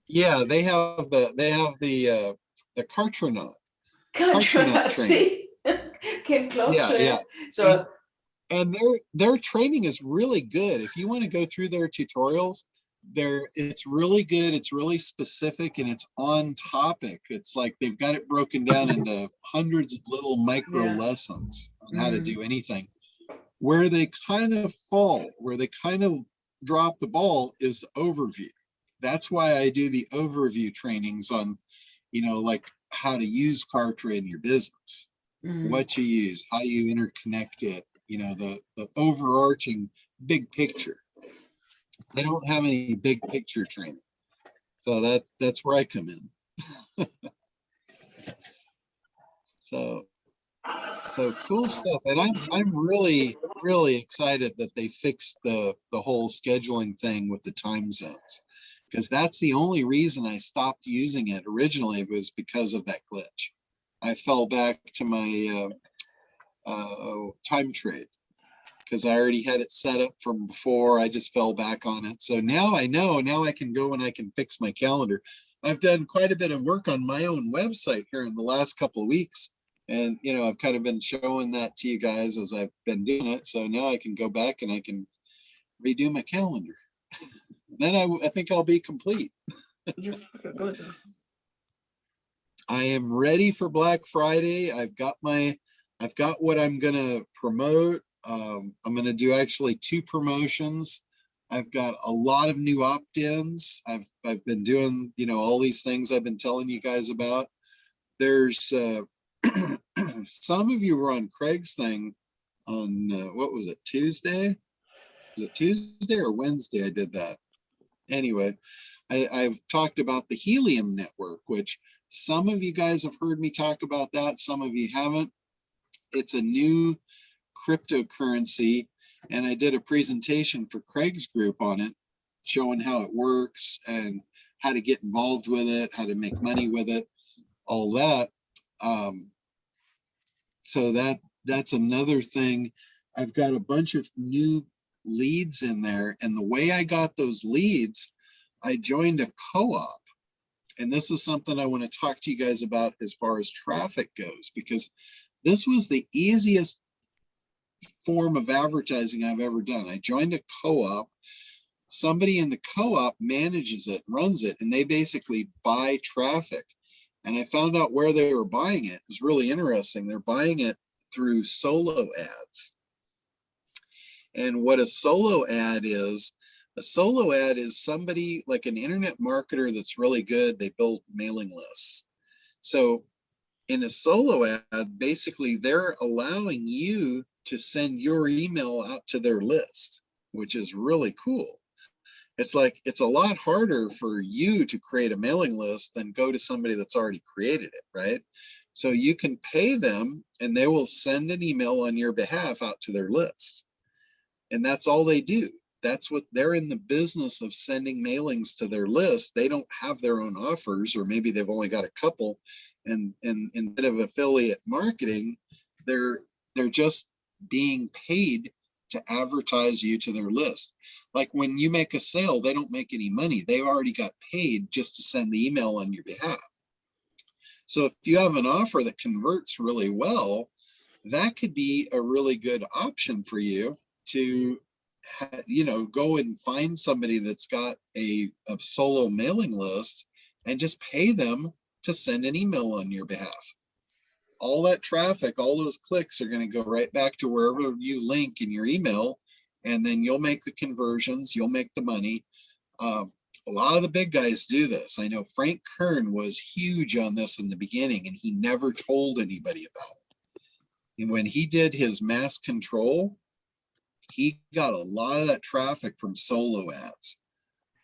Yeah, they have the Cartronaut. Cartridge, see, came close. Yeah. So and their training is really good. If you want to go through their tutorials, it's really good. It's really specific and it's on topic. It's like they've got it broken down into hundreds of little micro lessons on how to do anything. Where they kind of fall, where they kind of drop the ball is the overview. That's why I do the overview trainings on, like how to use Kartra in your business, what you use, how you interconnect it, the overarching big picture. They don't have any big picture training. So that's where I come in. So cool stuff. And I'm really, really excited that they fixed the whole scheduling thing with the time zones. Because that's the only reason I stopped using it originally was because of that glitch. I fell back to my time trade because I already had it set up from before. I just fell back on it. So now I know, now I can go and I can fix my calendar. I've done quite a bit of work on my own website here in the last couple of weeks. And, I've kind of been showing that to you guys as I've been doing it. So now I can go back and I can redo my calendar. Then I think I'll be complete. You're fucking good. I am ready for Black Friday. I've got what I'm gonna promote. I'm gonna do actually 2 promotions. I've got a lot of new opt-ins. I've been doing, all these things I've been telling you guys about. There's some of you were on Craig's thing on what was it, Tuesday? Was it Tuesday or Wednesday I did that? Anyway, I've talked about the Helium Network, which some of you guys have heard me talk about that. Some of you haven't. It's a new cryptocurrency, and I did a presentation for Craig's group on it, showing how it works and how to get involved with it, how to make money with it, all that. So that's another thing. I've got a bunch of new leads in there, and the way I got those leads, I joined a co-op, and this is something I want to talk to you guys about as far as traffic goes, because this was the easiest form of advertising I've ever done. I joined a co-op. Somebody in the co-op manages it, runs it, and they basically buy traffic. And I found out where they were buying it. It was really interesting. They're buying it through solo ads. And what a solo ad is somebody like an internet marketer that's really good. They build mailing lists. So in a solo ad, basically they're allowing you to send your email out to their list, which is really cool. It's like, it's a lot harder for you to create a mailing list than go to somebody that's already created it, right? So you can pay them and they will send an email on your behalf out to their list. And that's all they do. That's what they're in the business of, sending mailings to their list. They don't have their own offers, or maybe they've only got a couple. And instead of affiliate marketing, they're They're just being paid to advertise you to their list. Like when you make a sale, they don't make any money. They've already got paid just to send the email on your behalf. So if you have an offer that converts really well, that could be a really good option for you to, go and find somebody that's got a solo mailing list and just pay them to send an email on your behalf. All that traffic, all those clicks are going to go right back to wherever you link in your email, and then you'll make the conversions, you'll make the money. A lot of the big guys do this. I know Frank Kern was huge on this in the beginning, and he never told anybody about it. And when he did his mass control, he got a lot of that traffic from solo ads.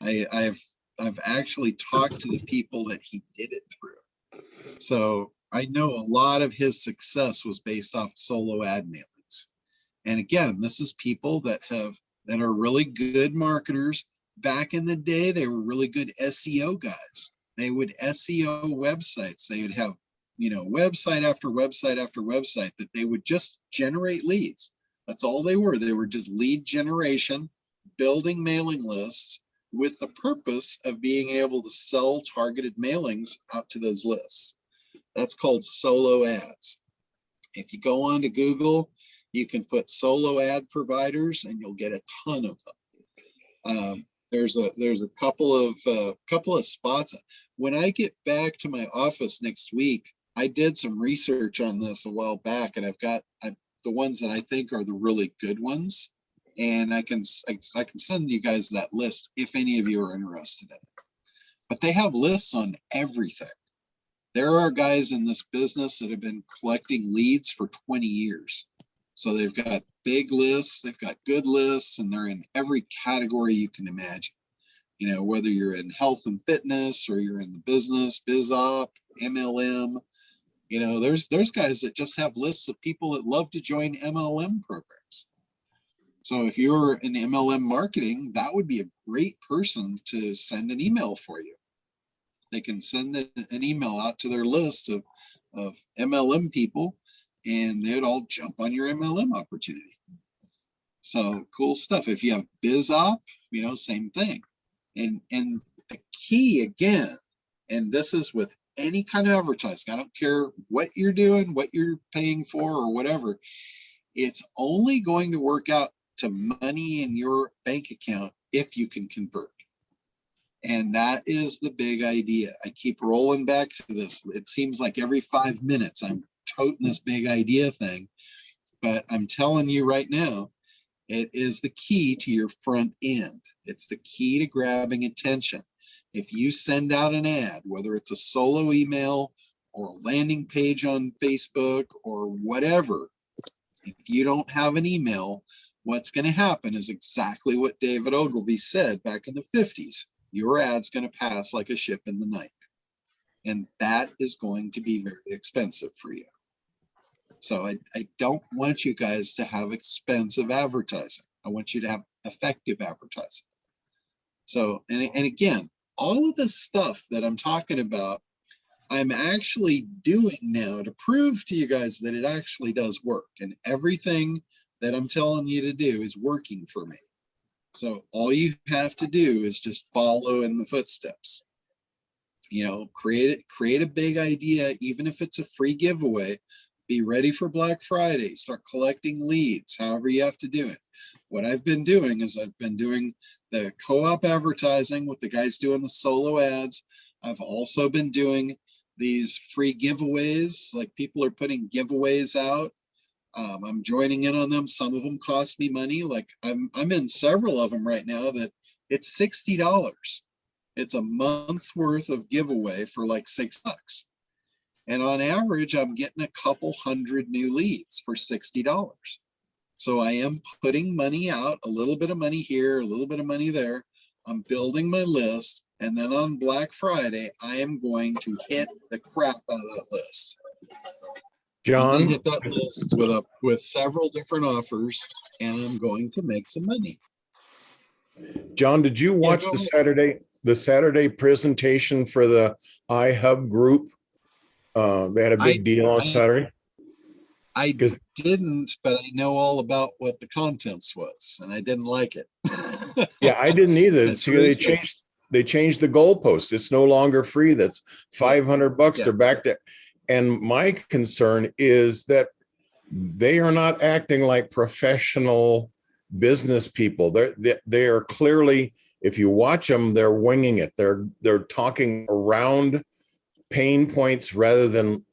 I've actually talked to the people that he did it through. So I know a lot of his success was based off solo ad mailings. And again, this is people that are really good marketers. Back in the day, they were really good SEO guys. They would SEO websites. They would have, website after website after website that they would just generate leads. That's all they were. They were just lead generation, building mailing lists with the purpose of being able to sell targeted mailings out to those lists. That's called solo ads. If you go on to Google, you can put solo ad providers and you'll get a ton of them. There's a couple of spots. When I get back to my office next week, I did some research on this a while back, and I've got the ones that I think are the really good ones, and I can send you guys that list if any of you are interested in it. But they have lists on everything. There are guys in this business that have been collecting leads for 20 years. So they've got big lists, they've got good lists, and they're in every category you can imagine. Whether you're in health and fitness or you're in the business, biz op, MLM, there's guys that just have lists of people that love to join MLM programs. So if you're in MLM marketing, that would be a great person to send an email for you. They can send an email out to their list of MLM people, and they'd all jump on your MLM opportunity. So cool stuff. If you have biz op, same thing. And the key again, and this is with any kind of advertising, I don't care what you're doing, what you're paying for or whatever, it's only going to work out to money in your bank account if you can convert. And that is the big idea. I keep rolling back to this. It seems like every 5 minutes I'm toting this big idea thing, but I'm telling you right now, it is the key to your front end. It's the key to grabbing attention. If you send out an ad, whether it's a solo email or a landing page on Facebook or whatever, if you don't have an email, what's going to happen is exactly what David Ogilvy said back in the 50s. Your ad's going to pass like a ship in the night. And that is going to be very expensive for you. So I don't want you guys to have expensive advertising. I want you to have effective advertising. So, and again, all of this stuff that I'm talking about, I'm actually doing now to prove to you guys that it actually does work. And everything that I'm telling you to do is working for me. So all you have to do is just follow in the footsteps. Create a big idea, even if it's a free giveaway. Be ready for Black Friday. Start collecting leads, however you have to do it. What I've been doing is I've been doing the co-op advertising with the guys doing the solo ads. I've also been doing these free giveaways, like people are putting giveaways out. I'm joining in on them. Some of them cost me money. Like I'm in several of them right now that it's $60. It's a month's worth of giveaway for like $6. And on average, I'm getting a couple hundred new leads for $60. So I am putting money out, a little bit of money here, a little bit of money there. I'm building my list. And then on Black Friday, I am going to hit the crap out of that list. John, I'm going to hit that list with several different offers, and I'm going to make some money. John, did you watch the Saturday presentation for the iHub group? They had a big deal on Saturday. I didn't, but I know all about what the contents was, and I didn't like it. Yeah, I didn't either. It's See, really they changed the goalpost. It's no longer free. That's $500. Yeah. They're back to, and my concern is that they are not acting like professional business people. They are clearly, if you watch them, they're winging it. They're talking around pain points rather than,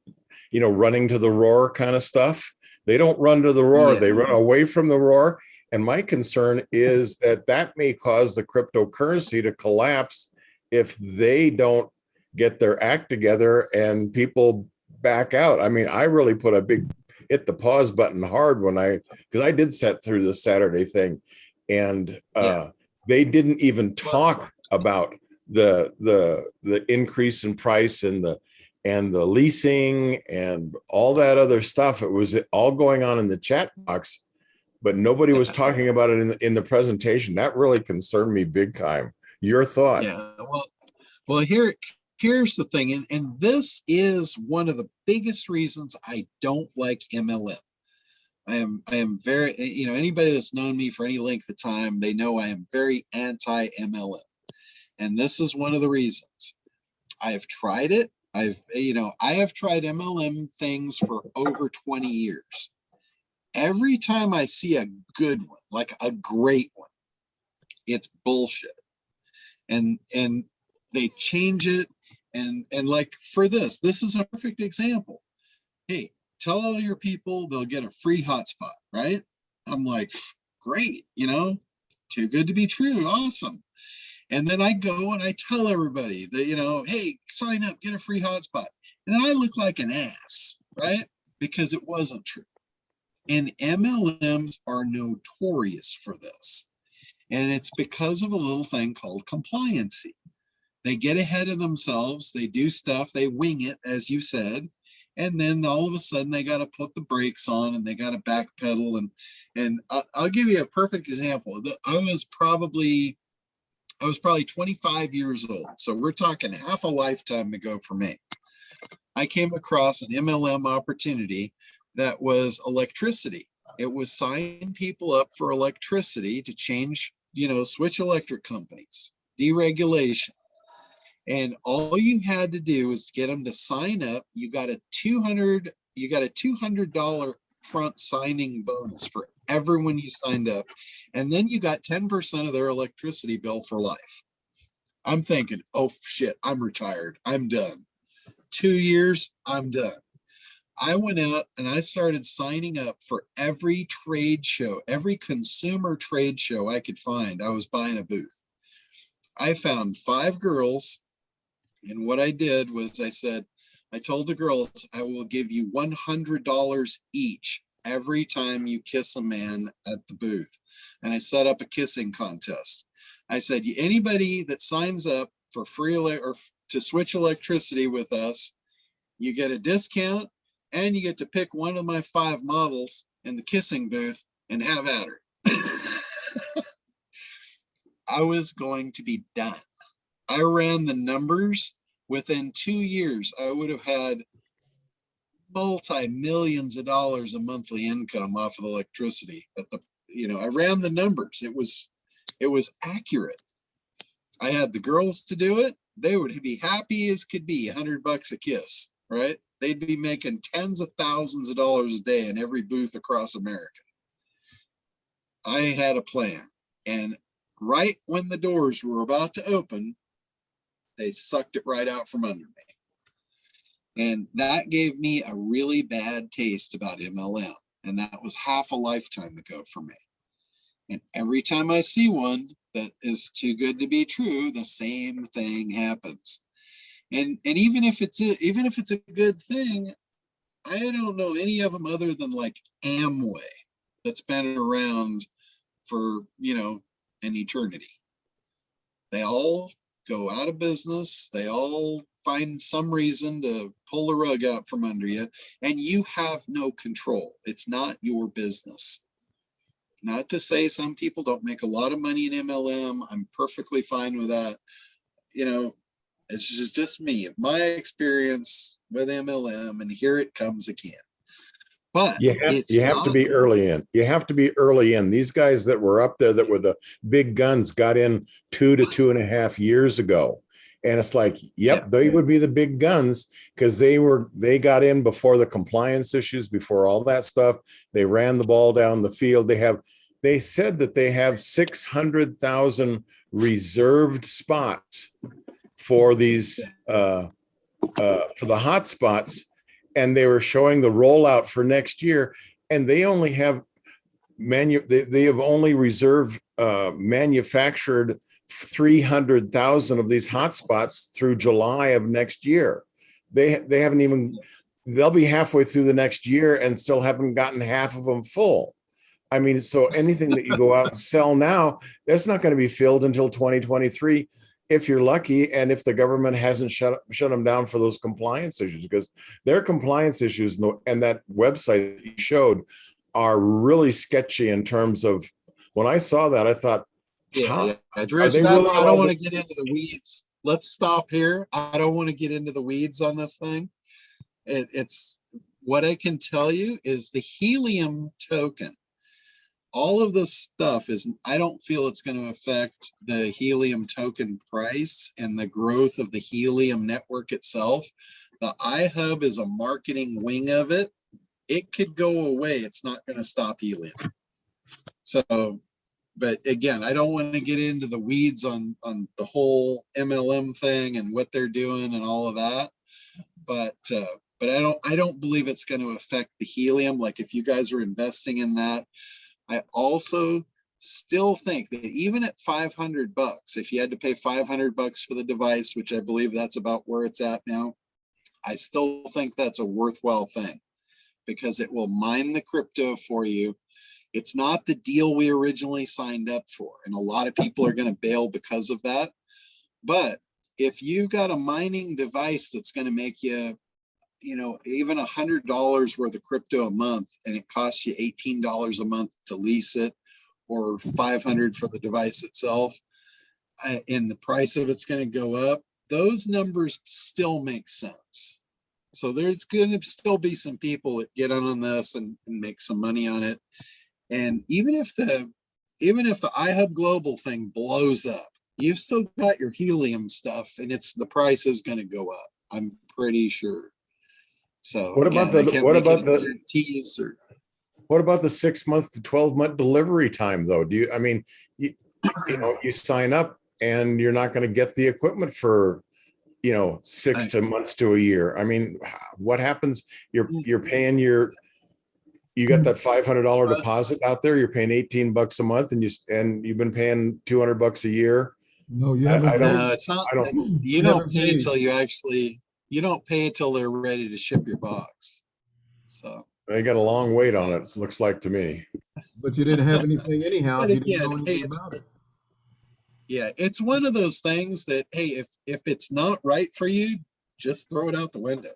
running to the roar kind of stuff. They don't run to the roar. Yeah. They run away from the roar. And my concern is that may cause the cryptocurrency to collapse if they don't get their act together and people back out. I mean, I really hit the pause button hard because I did set through the Saturday thing, and they didn't even talk about the increase in price and the leasing and all that other stuff. It was all going on in the chat box, but nobody was talking about it in the presentation. That really concerned me big time. Your thought? Yeah. Well, here's the thing, and this is one of the biggest reasons I don't like MLM. I am very, anybody that's known me for any length of time, they know I am very anti MLM. And this is one of the reasons. I have tried it. I have tried MLM things for over 20 years. Every time I see a good one, like a great one, it's bullshit. And they change it. And like for this is a perfect example. Hey, tell all your people they'll get a free hotspot, right? I'm like, great, too good to be true. Awesome. And then I go and I tell everybody that, hey, sign up, get a free hotspot. And then I look like an ass, right? Because it wasn't true. And MLMs are notorious for this. And it's because of a little thing called compliancy. They get ahead of themselves. They do stuff. They wing it, as you said. And then all of a sudden they got to put the brakes on and they got to backpedal. And I'll give you a perfect example. I was probably 25 years old. So we're talking half a lifetime ago for me. I came across an MLM opportunity that was electricity. It was signing people up for electricity to change, switch electric companies, deregulation. And all you had to do was get them to sign up. You got a $200 front signing bonus for everyone you signed up. And then you got 10% of their electricity bill for life. I'm thinking, oh shit, I'm retired. I'm done. 2 years, I'm done. I went out and I started signing up for every trade show, every consumer trade show I could find. I was buying a booth. I found 5 girls. And what I did was I told the girls, I will give you $100 each every time you kiss a man at the booth. And I set up a kissing contest. I said, anybody that signs up for free or to switch electricity with us, you get a discount and you get to pick one of my 5 models in the kissing booth and have at her. I was going to be done. I ran the numbers. Within 2 years, I would have had multi-millions of dollars of monthly income off of electricity. I ran the numbers. It was accurate. I had the girls to do it. They would be happy as could be, $100 a kiss, right? They'd be making tens of thousands of dollars a day in every booth across America. I had a plan. And right when the doors were about to open, they sucked it right out from under me. And that gave me a really bad taste about MLM. And that was half a lifetime ago for me. And every time I see one that is too good to be true, the same thing happens. And even if it's a good thing, I don't know any of them other than like Amway that's been around for, an eternity. They all go out of business. They all find some reason to pull the rug out from under you, and you have no control. It's not your business. Not to say some people don't make a lot of money in MLM. I'm perfectly fine with that. It's just me, my experience with MLM, and here it comes again. but you have to be early in. You have to be early in. These guys that were up there that were the big guns got in 2 to 2.5 years ago. And it's like, yep, they would be the big guns because they got in before the compliance issues, before all that stuff. They ran the ball down the field. They said that they have 600,000 reserved spots for these for the hot spots, and they were showing the rollout for next year, and they only have they have only reserved manufactured 300,000 of these hotspots through July of next year. They haven't even, they'll be halfway through the next year and still haven't gotten half of them full. I mean, so anything that you go out and sell now, that's not going to be filled until 2023, if you're lucky, and if the government hasn't shut them down for those compliance issues, because their compliance issues and that website that you showed are really sketchy in terms of, when I saw that, I thought, Rich, I don't want to get into the weeds. Let's stop here. I don't want to get into the weeds on this thing. It's what I can tell you is the Helium token. All of this stuff is, I don't feel it's going to affect the Helium token price and the growth of the Helium network itself. The iHub is a marketing wing of it. It could go away. It's not going to stop Helium. So, but again, I don't want to get into the weeds on the whole MLM thing and what they're doing and all of that. But I don't believe it's going to affect the Helium. Like if you guys are investing in that, I also still think that even at $500, if you had to pay $500 for the device, which I believe that's about where it's at now, I still think that's a worthwhile thing because it will mine the crypto for you. It's not the deal we originally signed up for, and a lot of people are going to bail because of that. But if you've got a mining device that's going to make you, even $100 worth of crypto a month, and it costs you $18 a month to lease it, or $500 for the device itself, and the price of it's going to go up, those numbers still make sense. So there's going to still be some people that get on this and make some money on it. And even if the iHub Global thing blows up, you've still got your Helium stuff, and the price is going to go up. I'm pretty sure. So what about the 6-month to 12-month delivery time though? You sign up and you're not going to get the equipment for 6 months to a year. I mean, what happens? You're paying you got that $500 deposit out there. You're paying $18 a month, and you've been paying $200 a year. No, you haven't. No, it's not. You don't pay until you don't pay until they're ready to ship your box. So they got a long wait on it. It looks like to me. But you didn't have anything anyhow. But You didn't know again, anything about it. Yeah, it's one of those things that, hey, if it's not right for you, just throw it out the window.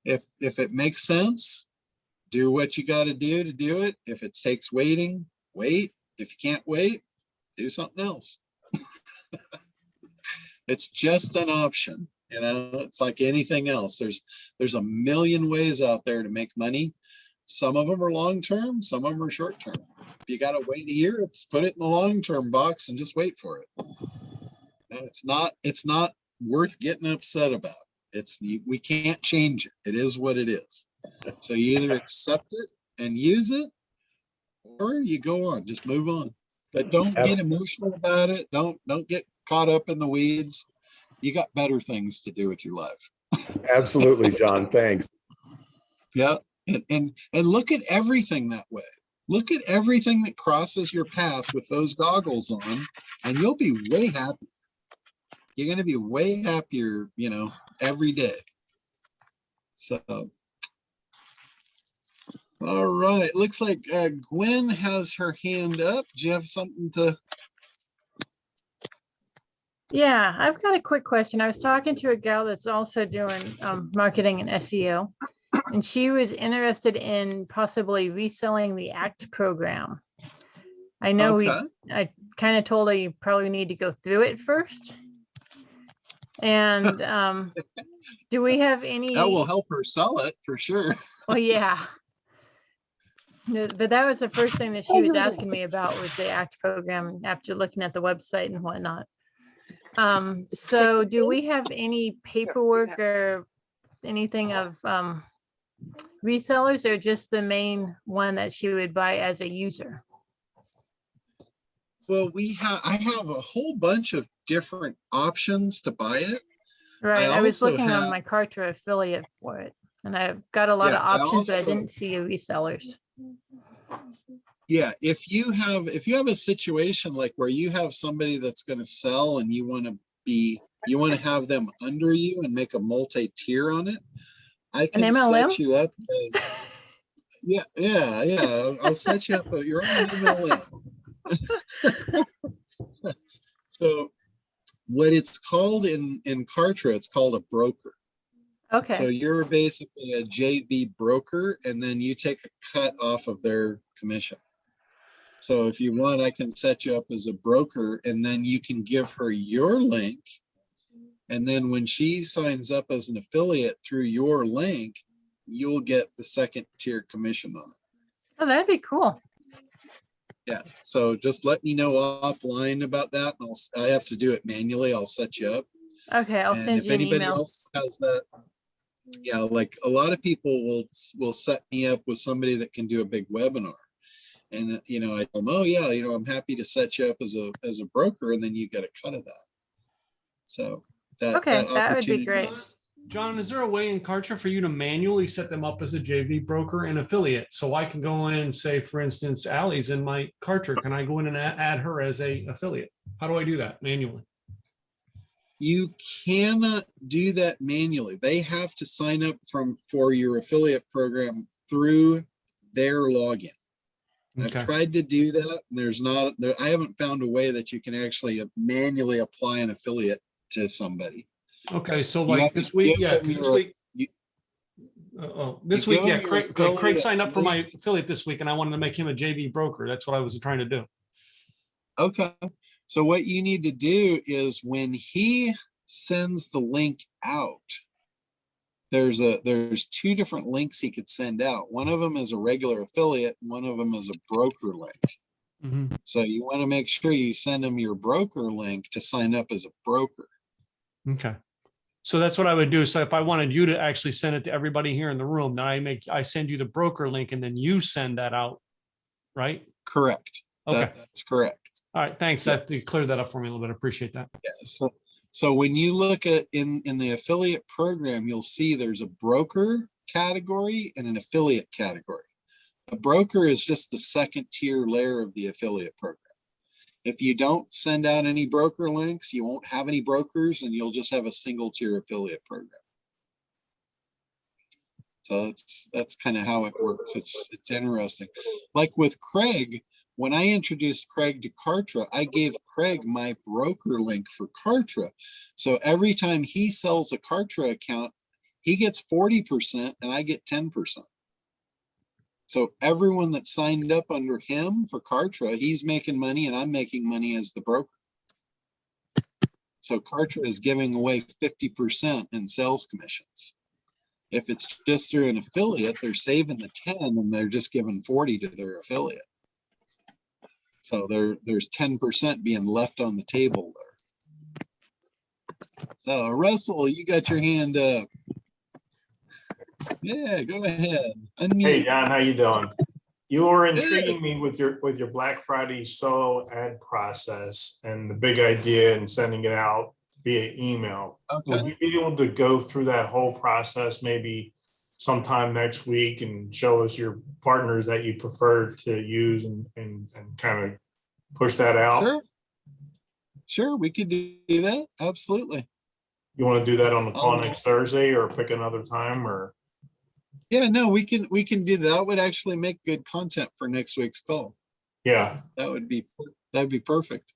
If it makes sense, do what you got to do it. If it takes waiting, wait. If you can't wait, do something else. It's just an option. It's like anything else. There's a million ways out there to make money. Some of them are long-term, some of them are short-term. If you got to wait a year, let's put it in the long-term box and just wait for it. It's not worth getting upset about. We can't change it. It is what it is. So you either accept it and use it, or you go on, just move on. But don't get emotional about it. Don't get caught up in the weeds. You got better things to do with your life. Absolutely, John. Thanks. Yeah. And look at everything that way. Look at everything that crosses your path with those goggles on, and you'll be way happy. You're going to be way happier, every day. So, all right. Looks like Gwen has her hand up. Do you have something to? Yeah, I've got a quick question. I was talking to a gal that's also doing marketing and SEO, and she was interested in possibly reselling the ACT program. I know I kind of told her you probably need to go through it first. And do we have any? That will help her sell it for sure. Well, yeah. No, but that was the first thing that she was asking me about was the ACT program after looking at the website and whatnot. So do we have any paperwork or anything of resellers, or just the main one that she would buy as a user? Well, I have a whole bunch of different options to buy it. Right. I was also looking on have- my Kartra affiliate for it, and I've got a lot Yeah, of options, but I didn't see a resellers. Yeah, if you have a situation like where you have somebody that's going to sell and you want to have them under you and make a multi-tier on it, I can MLM? set you up as I'll set you up your own MLM. So what it's called in Kartra, it's called a broker. Okay. So you're basically a JV broker, and then you take a cut off of their commission. So if you want, I can set you up as a broker, and then you can give her your link. And then when she signs up as an affiliate through your link, you'll get the second tier commission on it. Oh, that'd be cool. Yeah. So just let me know offline about that. And I have to do it manually. I'll set you up. Okay, I'll And send if you an anybody email. else has that, yeah, like a lot of people will set me up with somebody that can do a big webinar. And I tell them, oh yeah, I'm happy to set you up as a broker, and then you get a cut of that. So Okay, that would be great. John, is there a way in Kartra for you to manually set them up as a JV broker and affiliate? So I can go in and say, for instance, Allie's in my Kartra. Can I go in and add her as a affiliate? How do I do that manually? You cannot do that manually. They have to sign up for your affiliate program through their login. Okay. I've tried to do that, and I haven't found a way that you can actually manually apply an affiliate to somebody. Okay, so like this week, Craig signed up for my affiliate this week, and I wanted to make him a JV broker. That's what I was trying to do. Okay, so what you need to do is when he sends the link out, there's two different links he could send out. One of them is a regular affiliate, and one of them is a broker link. Mm-hmm. So you want to make sure you send him your broker link to sign up as a broker. Okay. So that's what I would do. So if I wanted you to actually send it to everybody here in the room, then I send you the broker link, and then you send that out, right? Correct. Okay. That's correct. All right. Thanks. Yeah. That cleared that up for me a little bit. Appreciate that. Yeah. So when you look at in the affiliate program, you'll see there's a broker category and an affiliate category. A broker is just the second tier layer of the affiliate program. If you don't send out any broker links, you won't have any brokers, and you'll just have a single tier affiliate program. So that's kind of how it works. It's interesting. Like with Craig, when I introduced Craig to Kartra, I gave Craig my broker link for Kartra. So every time he sells a Kartra account, he gets 40% and I get 10%. So everyone that signed up under him for Kartra, he's making money and I'm making money as the broker. So Kartra is giving away 50% in sales commissions. If it's just through an affiliate, they're saving the 10 and they're just giving 40 to their affiliate. So there's 10% being left on the table there. So Russell, you got your hand up. Yeah, go ahead. Unmute. Hey John, how you doing? You were intriguing me with your Black Friday solo ad process and the big idea in sending it out via email. Okay. Would you be able to go through that whole process maybe sometime next week and show us your partners that you prefer to use and kind of push that out? Sure, we could do that. Absolutely. You want to do that on the call next Thursday or pick another time or? Yeah, no, we can do that. That would actually make good content for next week's call. Yeah. That'd be perfect.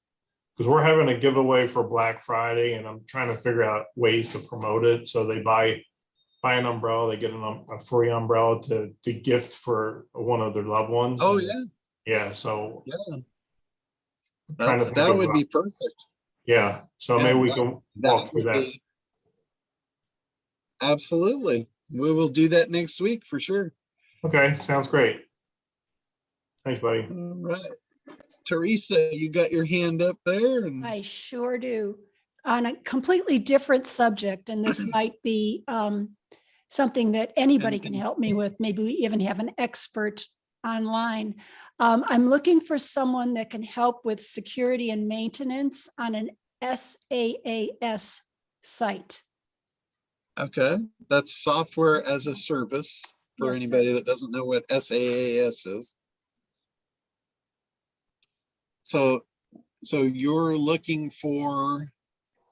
Because we're having a giveaway for Black Friday and I'm trying to figure out ways to promote it. So they buy an umbrella, they get a free umbrella to gift for one of their loved ones. Oh yeah. Yeah. So yeah. That would be perfect. Yeah. So maybe we can walk through that. Absolutely. We will do that next week for sure. Okay, sounds great. Thanks, buddy. All right. Teresa, you got your hand up there. And I sure do. On a completely different subject, and this might be something that anybody can help me with. Maybe we even have an expert online. I'm looking for someone that can help with security and maintenance on an SaaS site. okay, that's software as a service for Yes, anybody sir. that doesn't know what SaaS is. So you're looking for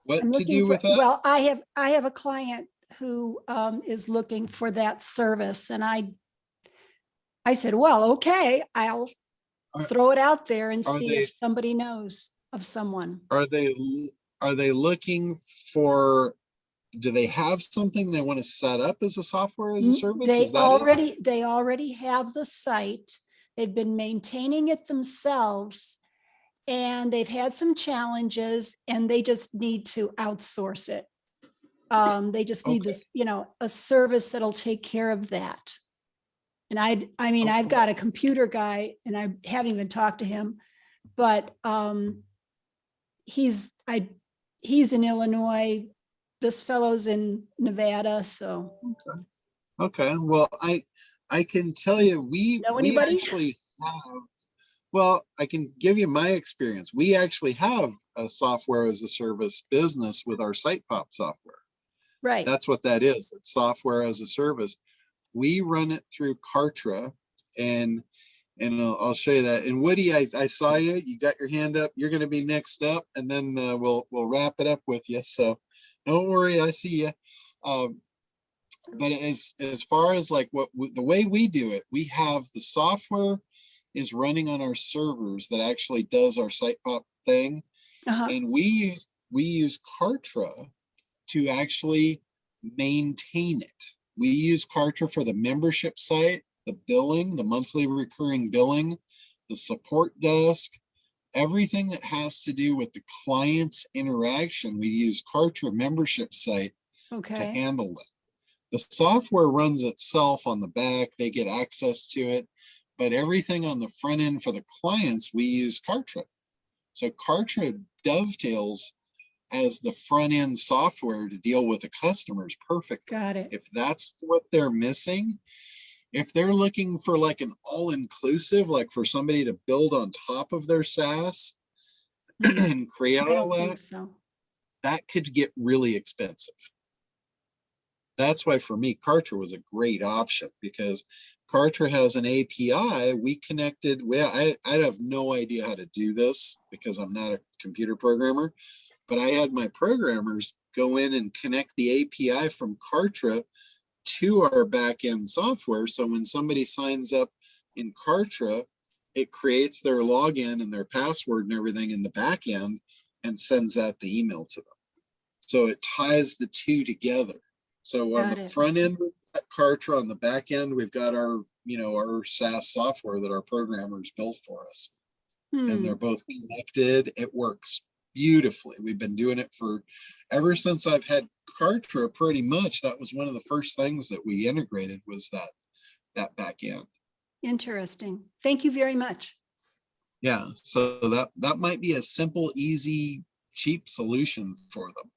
what I'm to looking do for, with that? well, I have a client who is looking for that service, and I said, well, okay, I'll throw it out there and Are see they if somebody knows of someone. are they looking for? Do they have something they want to set up as a software as a service? They Is that it? already have the site. They've been maintaining it themselves, and they've had some challenges, and they just need to outsource it. They just need Okay. this, a service that'll take care of that. And I mean, I've Okay. got a computer guy, and I haven't even talked to him, but he's in Illinois. This fellow's in Nevada, so. Okay, well, I can tell you, we Anybody? actually have, well, I can give you my experience. We actually have a software as a service business with our SitePop software. Right. That's what that is. It's software as a service. We run it through Kartra, and I'll show you that. And Woody, I saw you. You got your hand up. You're going to be next up, and then we'll wrap it up with you. So don't worry, I see you. But as far as like the way we do it, we have the software is running on our servers that actually does our SitePop thing, and we use Kartra to actually maintain it. We use Kartra for the membership site, the billing, the monthly recurring billing, the support desk, everything that has to do with the client's interaction. We use Kartra membership site to handle it. The software runs itself on the back. They get access to it, but everything on the front end for the clients, we use Kartra. So Kartra dovetails as the front end software to deal with the customers perfect. Got it. If that's what they're missing, if they're looking for like an all-inclusive, like for somebody to build on top of their SaaS and create all that, that could get really expensive. That's why for me, Kartra was a great option, because Kartra has an API. We connected. Well, I have no idea how to do this because I'm not a computer programmer, but I had my programmers go in and connect the API from Kartra to our backend software. So when somebody signs up in Kartra, it creates their login and their password and everything in the backend and sends out the email to them. So it ties the two together. So on the front end, we've got Kartra. On the back end, we've got our, our SaaS software that our programmers built for us. And they're both connected. It works beautifully. We've been doing it for ever since I've had Kartra. Pretty much that was one of the first things that we integrated, was that back end. Interesting. Thank you very much. Yeah, so that might be a simple, easy, cheap solution for them.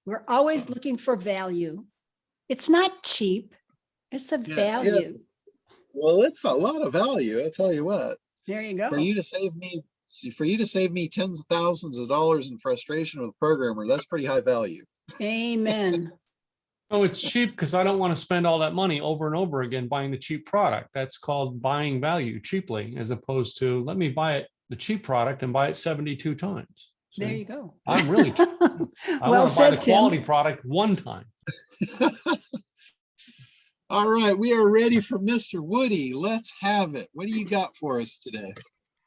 We're always looking for value. It's not cheap. It's a value. Well, it's a lot of value. I'll tell you what. There you go. For you to save me tens of thousands of dollars in frustration with a programmer, that's pretty high value. Amen. Oh, it's cheap because I don't want to spend all that money over and over again buying the cheap product. That's called buying value cheaply, as opposed to let me buy the cheap product and buy it 72 times. See? There you go. I'm really, I Well want to buy said, the quality Tim. product one time. All right, we are ready for Mr. Woody. Let's have it. What do you got for us today?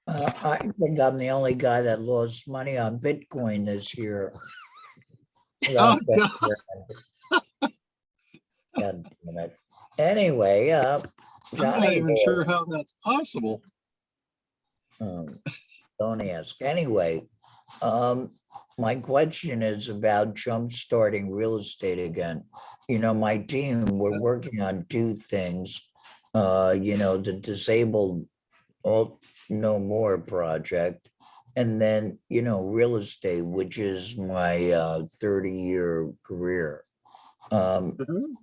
I think I'm the only guy that lost money on Bitcoin this year. Oh, God damn it. Anyway, I'm not Johnny even sure how that's possible. Don't ask. Anyway, my question is about jump-starting real estate again. My team, we're working on two things. the disabled all no more project. And then, real estate, which is my 30-year career. Mhm.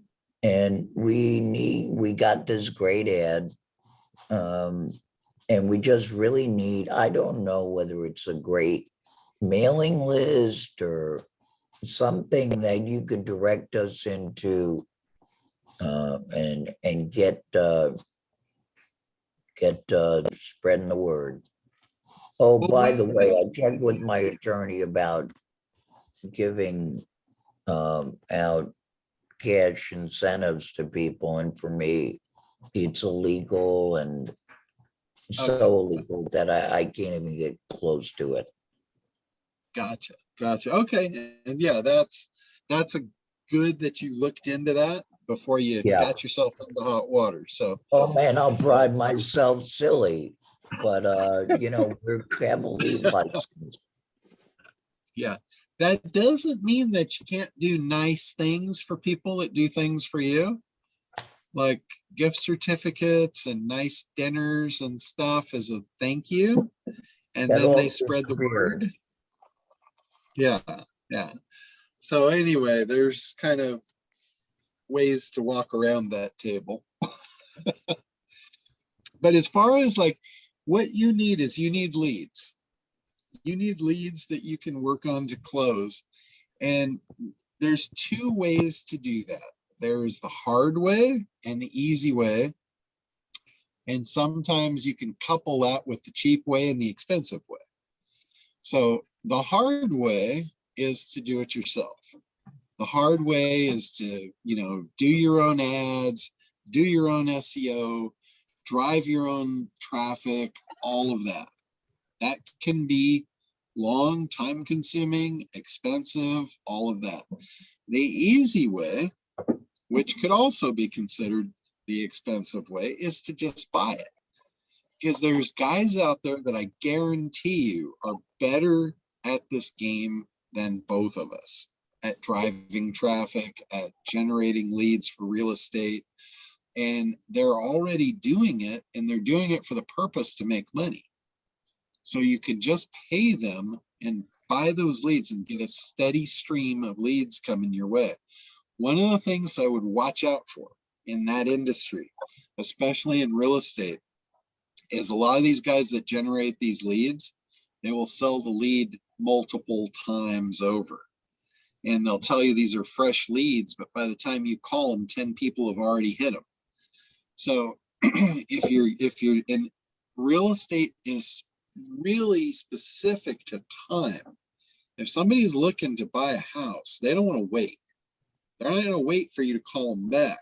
And we got this great ad. And we just really need, I don't know whether it's a great mailing list or something that you could direct us into, and get spreading the word. Oh, Well, by the way, I checked with my attorney about giving out cash incentives to people, and for me, it's illegal and so illegal that I can't even get close to it. Gotcha. Okay, and yeah, that's a good that you looked into that before you Yeah. got yourself into hot water. So, Oh man, I'll pride myself silly, but we're heavily licensed. yeah, that doesn't mean that you can't do nice things for people that do things for you, like gift certificates and nice dinners and stuff as a thank you, and That then all they spread the disappeared. word. Yeah. So anyway, there's kind of ways to walk around that table. But as far as like what you need is you need leads. You need leads that you can work on to close. And there's two ways to do that. There's the hard way and the easy way. And sometimes you can couple that with the cheap way and the expensive way. So the hard way is to do it yourself. The hard way is to, do your own ads, do your own SEO, drive your own traffic, all of that. That can be long, time consuming, expensive, all of that. The easy way, which could also be considered the expensive way, is to just buy it. Because there's guys out there that I guarantee you are better at this game than both of us, at driving traffic, at generating leads for real estate. And they're already doing it, and they're doing it for the purpose to make money. So you can just pay them and buy those leads and get a steady stream of leads coming your way. One of the things I would watch out for in that industry, especially in real estate, is a lot of these guys that generate these leads, they will sell the lead multiple times over. And they'll tell you these are fresh leads, but by the time you call them, 10 people have already hit them. So if you're in real estate is really specific to time. If somebody's looking to buy a house, they don't want to wait. They're not going to wait for you to call them back.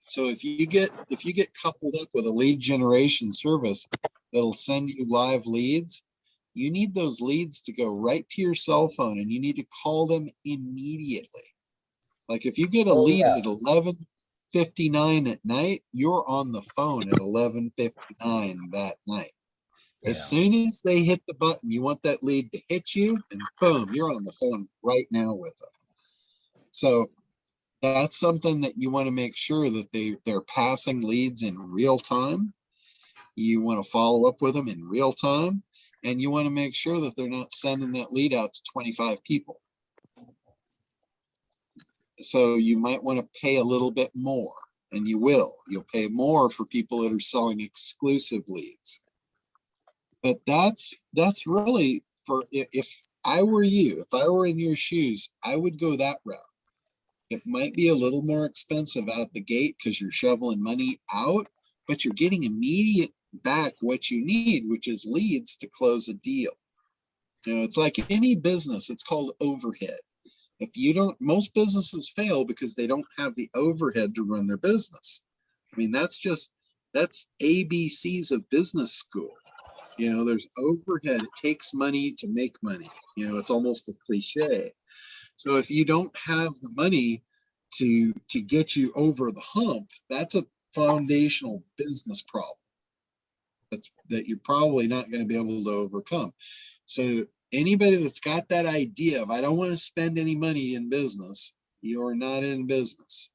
So if you get coupled up with a lead generation service that'll send you live leads, you need those leads to go right to your cell phone, and you need to call them immediately. Like if you get a lead at 11:59 at night, you're on the phone at 11:59 that night. As soon as they hit the button, you want that lead to hit you, and boom, you're on the phone right now with them. So that's something that you want to make sure that they're passing leads in real time. You want to follow up with them in real time, and you want to make sure that they're not sending that lead out to 25 people. So you might want to pay a little bit more, and you will. You'll pay more for people that are selling exclusive leads. But that's really for, if I were you, if I were in your shoes, I would go that route. It might be a little more expensive out the gate because you're shoveling money out, but you're getting immediate back what you need, which is leads to close a deal. It's like any business, it's called overhead. If you don't, most businesses fail because they don't have the overhead to run their business. I mean, that's ABCs of business school. There's overhead. It takes money to make money. It's almost a cliche. So if you don't have the money to get you over the hump, that's a foundational business problem that you're probably not going to be able to overcome. So anybody that's got that idea of, I don't want to spend any money in business, you're not in business.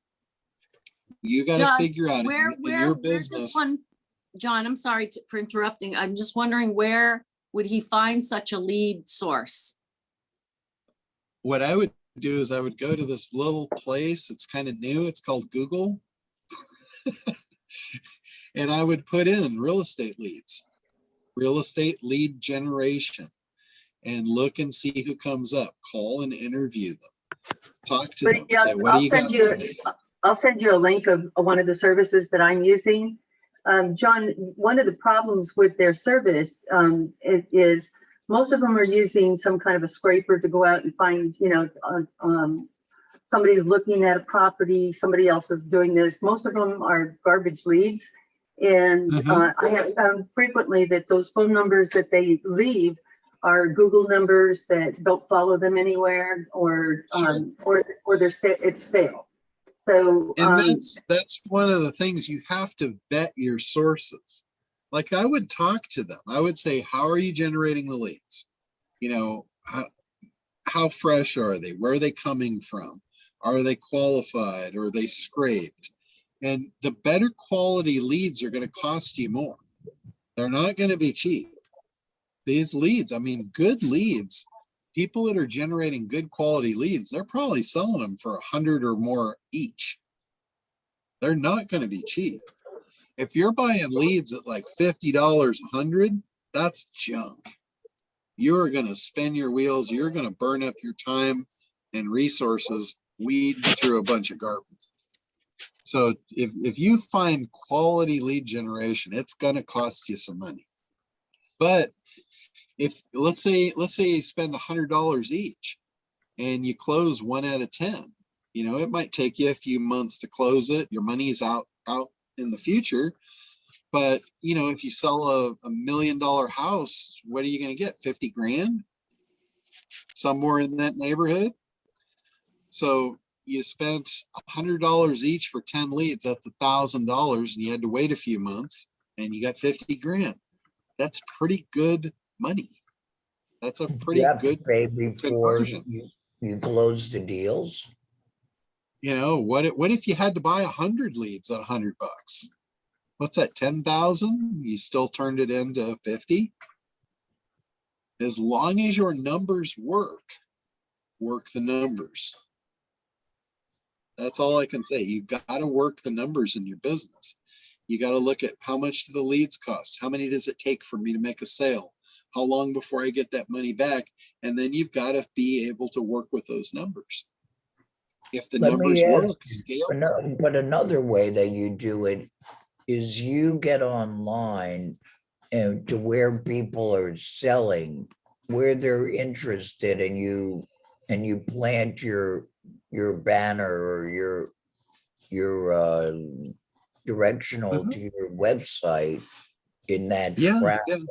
You got to figure out in your where's this business. one, John, I'm sorry for interrupting. I'm just wondering, where would he find such a lead source? What I would do is I would go to this little place. It's kind of new. It's called Google. And I would put in real estate leads, real estate lead generation, and look and see who comes up. Call and interview them. Talk to them. Yeah, Say, what do you got for me? I'll send you a link of one of the services that I'm using. John, one of the problems with their service is most of them are using some kind of a scraper to go out and find, somebody's looking at a property, somebody else is doing this. Most of them are garbage leads. And I have found frequently that those phone numbers that they leave are Google numbers that don't follow them anywhere, or it's stale. So and that's one of the things, you have to vet your sources. Like, I would talk to them. I would say, how are you generating the leads? How fresh are they? Where are they coming from? Are they qualified, or are they scraped? And the better quality leads are going to cost you more. They're not going to be cheap. These leads, I mean, good leads, people that are generating good quality leads, they're probably selling them for $100 or more each. They're not going to be cheap. If you're buying leads at like $50, $100, that's junk. You're going to spin your wheels. You're going to burn up your time and resources weeding through a bunch of garbage. So if you find quality lead generation, it's going to cost you some money. But if let's say you spend $100 each and you close 1 out of 10, it might take you a few months to close it. Your money's out in the future. But if you sell a $1 million house, what are you going to get? 50 grand? Somewhere in that neighborhood. So you spent $100 each for 10 leads. That's $1,000, and you had to wait a few months, and you got 50 grand. That's pretty good money. That's a pretty good conversion. You close the deals. What if you had to buy 100 leads at $100? What's that? 10,000? You still turned it into 50. As long as your numbers work the numbers. That's all I can say. You got to work the numbers in your business. You got to look at how much do the leads cost? How many does it take for me to make a sale? How long before I get that money back? And then you've got to be able to work with those numbers. If the numbers work, scale. But another way that you do it is you get online and to where people are selling, where they're interested, and you plant your banner or your directional to your website in that traffic.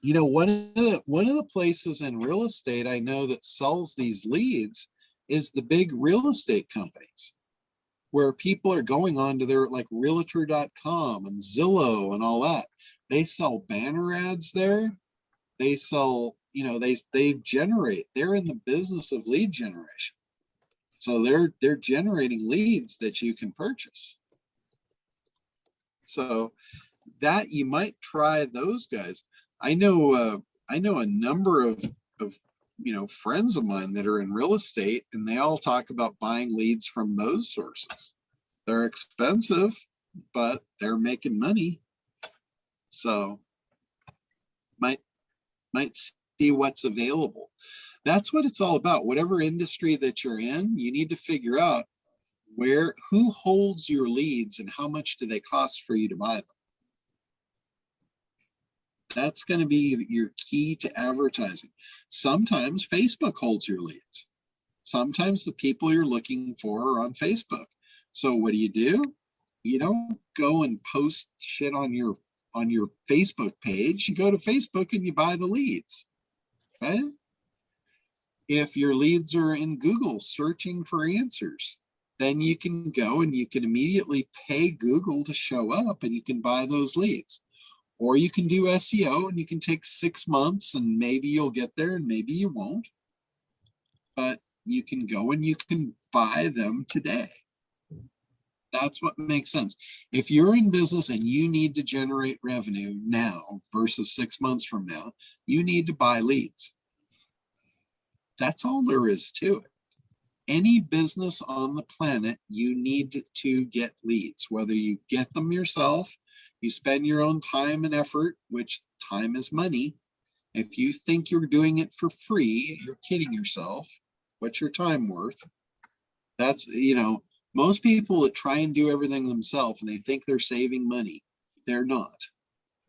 One of the places in real estate I know that sells these leads is the big real estate companies, where people are going on to their like realtor.com and Zillow and all that. They sell banner ads there. They sell, they generate, they're in the business of lead generation. So they're generating leads that you can purchase. So that you might try those guys. I know a number of friends of mine that are in real estate, and they all talk about buying leads from those sources. They're expensive, but they're making money. So might see what's available. That's what it's all about. Whatever industry that you're in, you need to figure out who holds your leads and how much do they cost for you to buy them. That's going to be your key to advertising. Sometimes Facebook holds your leads. Sometimes the people you're looking for are on Facebook. So what do? You don't go and post shit on your Facebook page. You go to Facebook and you buy the leads, right? If your leads are in Google searching for answers, then you can go and you can immediately pay Google to show up and you can buy those leads. Or you can do SEO and you can take 6 months and maybe you'll get there and maybe you won't. But you can go and you can buy them today. That's what makes sense. If you're in business and you need to generate revenue now versus 6 months from now, you need to buy leads. That's all there is to it. Any business on the planet, you need to get leads, whether you get them yourself, you spend your own time and effort, which time is money. If you think you're doing it for free, you're kidding yourself. What's your time worth? That's, most people that try and do everything themselves and they think they're saving money, they're not.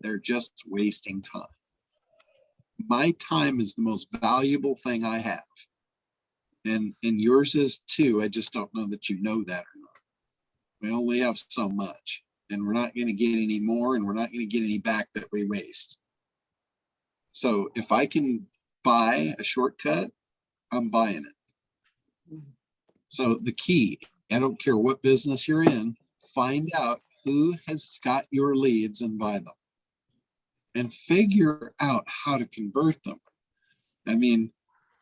They're just wasting time. My time is the most valuable thing I have. And yours is too. I just don't know that you know that or not. We only have so much, and we're not going to get any more, and we're not going to get any back that we waste. So if I can buy a shortcut, I'm buying it. So the key, I don't care what business you're in, find out who has got your leads and buy them. And figure out how to convert them. I mean,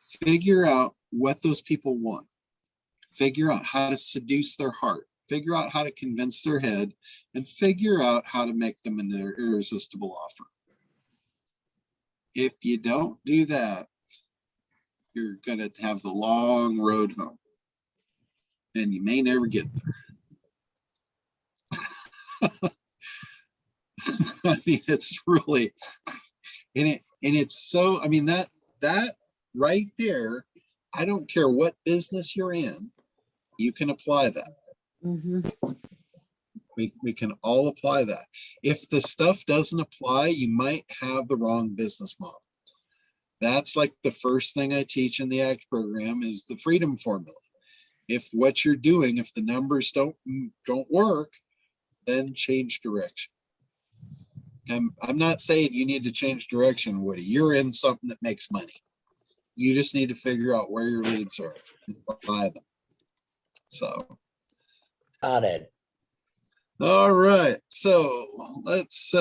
figure out what those people want. Figure out how to seduce their heart. Figure out how to convince their head, and figure out how to make them an irresistible offer. If you don't do that, you're going to have the long road home, and you may never get there. I mean, it's really, and it's so, I mean, that right there, I don't care what business you're in, you can apply that. We can all apply that. If the stuff doesn't apply, you might have the wrong business model. That's like the first thing I teach in the ACT program is the freedom formula. If what you're doing, if the numbers don't work, then change direction. I'm not saying you need to change direction, Woody. You're in something that makes money. You just need to figure out where your leads are and buy them. So. Got it. All right. So let's,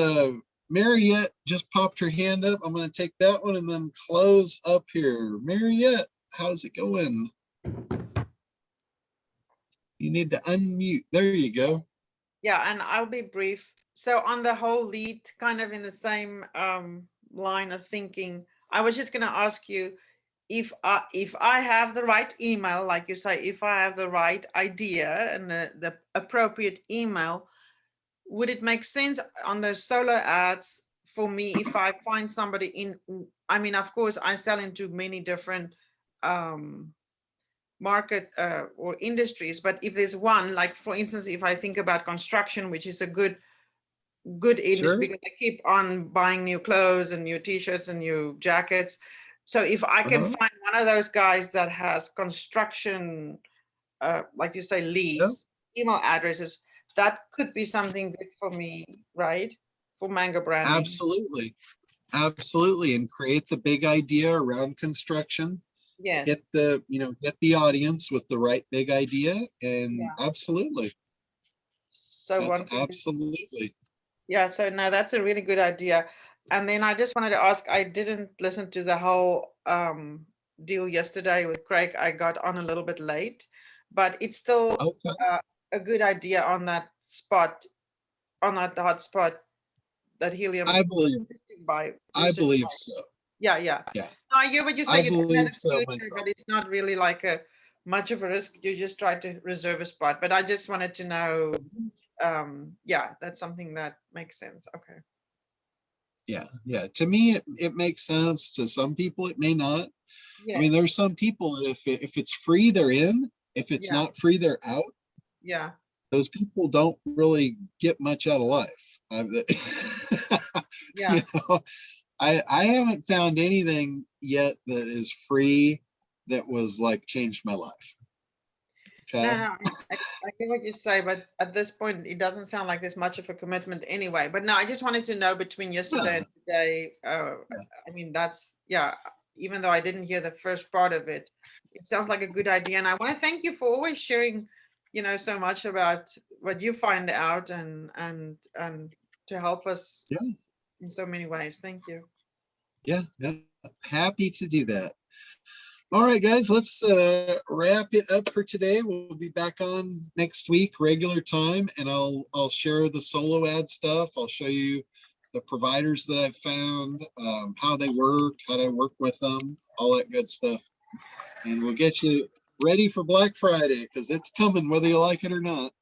Mariette just popped her hand up. I'm going to take that one and then close up here. Mariette, how's it going? You need to unmute. There you go. Yeah, and I'll be brief. So on the whole lead, kind of in the same line of thinking, I was just going to ask you if I have the right email, like you say, if I have the right idea and the appropriate email, would it make sense on the solo ads for me if I find somebody in, I mean, of course, I sell into many different market or industries, but if there's one, like for instance, if I think about construction, which is a good industry, sure, because I keep on buying new clothes and new t-shirts and new jackets. So if I can find one of those guys that has construction, like you say, leads, email addresses, that could be something good for me, right? For Mango branding. Absolutely. Absolutely. And create the big idea around construction. Yes. Get the audience with the right big idea, and absolutely. So that's absolutely. Yeah, so no, that's a really good idea. And then I just wanted to ask, I didn't listen to the whole deal yesterday with Craig. I got on a little bit late, but it's still a good idea on that spot, on that hotspot that Helium. I believe so. Yeah. No, I hear what you say. I believe so myself. But it's not really like much of a risk. You just try to reserve a spot. But I just wanted to know, that's something that makes sense. Okay. Yeah. To me, it makes sense. To some people, it may not. Yeah. I mean, there's some people, if it's free, they're in. If it's not free, they're out. Yeah. Those people don't really get much out of life. Yeah. I haven't found anything yet that is free that was like changed my life. Okay. No, I get what you say, but at this point, it doesn't sound like there's much of a commitment anyway. But no, I just wanted to know between yesterday and today. I mean, that's even though I didn't hear the first part of it, it sounds like a good idea. And I want to thank you for always sharing, so much about what you find out and to help us in so many ways. Thank you. Yeah. Happy to do that. All right, guys, let's wrap it up for today. We'll be back on next week, regular time, and I'll share the solo ad stuff. I'll show you the providers that I've found, how they work, how to work with them, all that good stuff. And we'll get you ready for Black Friday because it's coming whether you like it or not.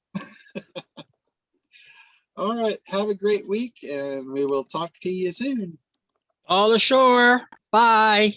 All right, have a great week, and we will talk to you soon. All ashore. Bye.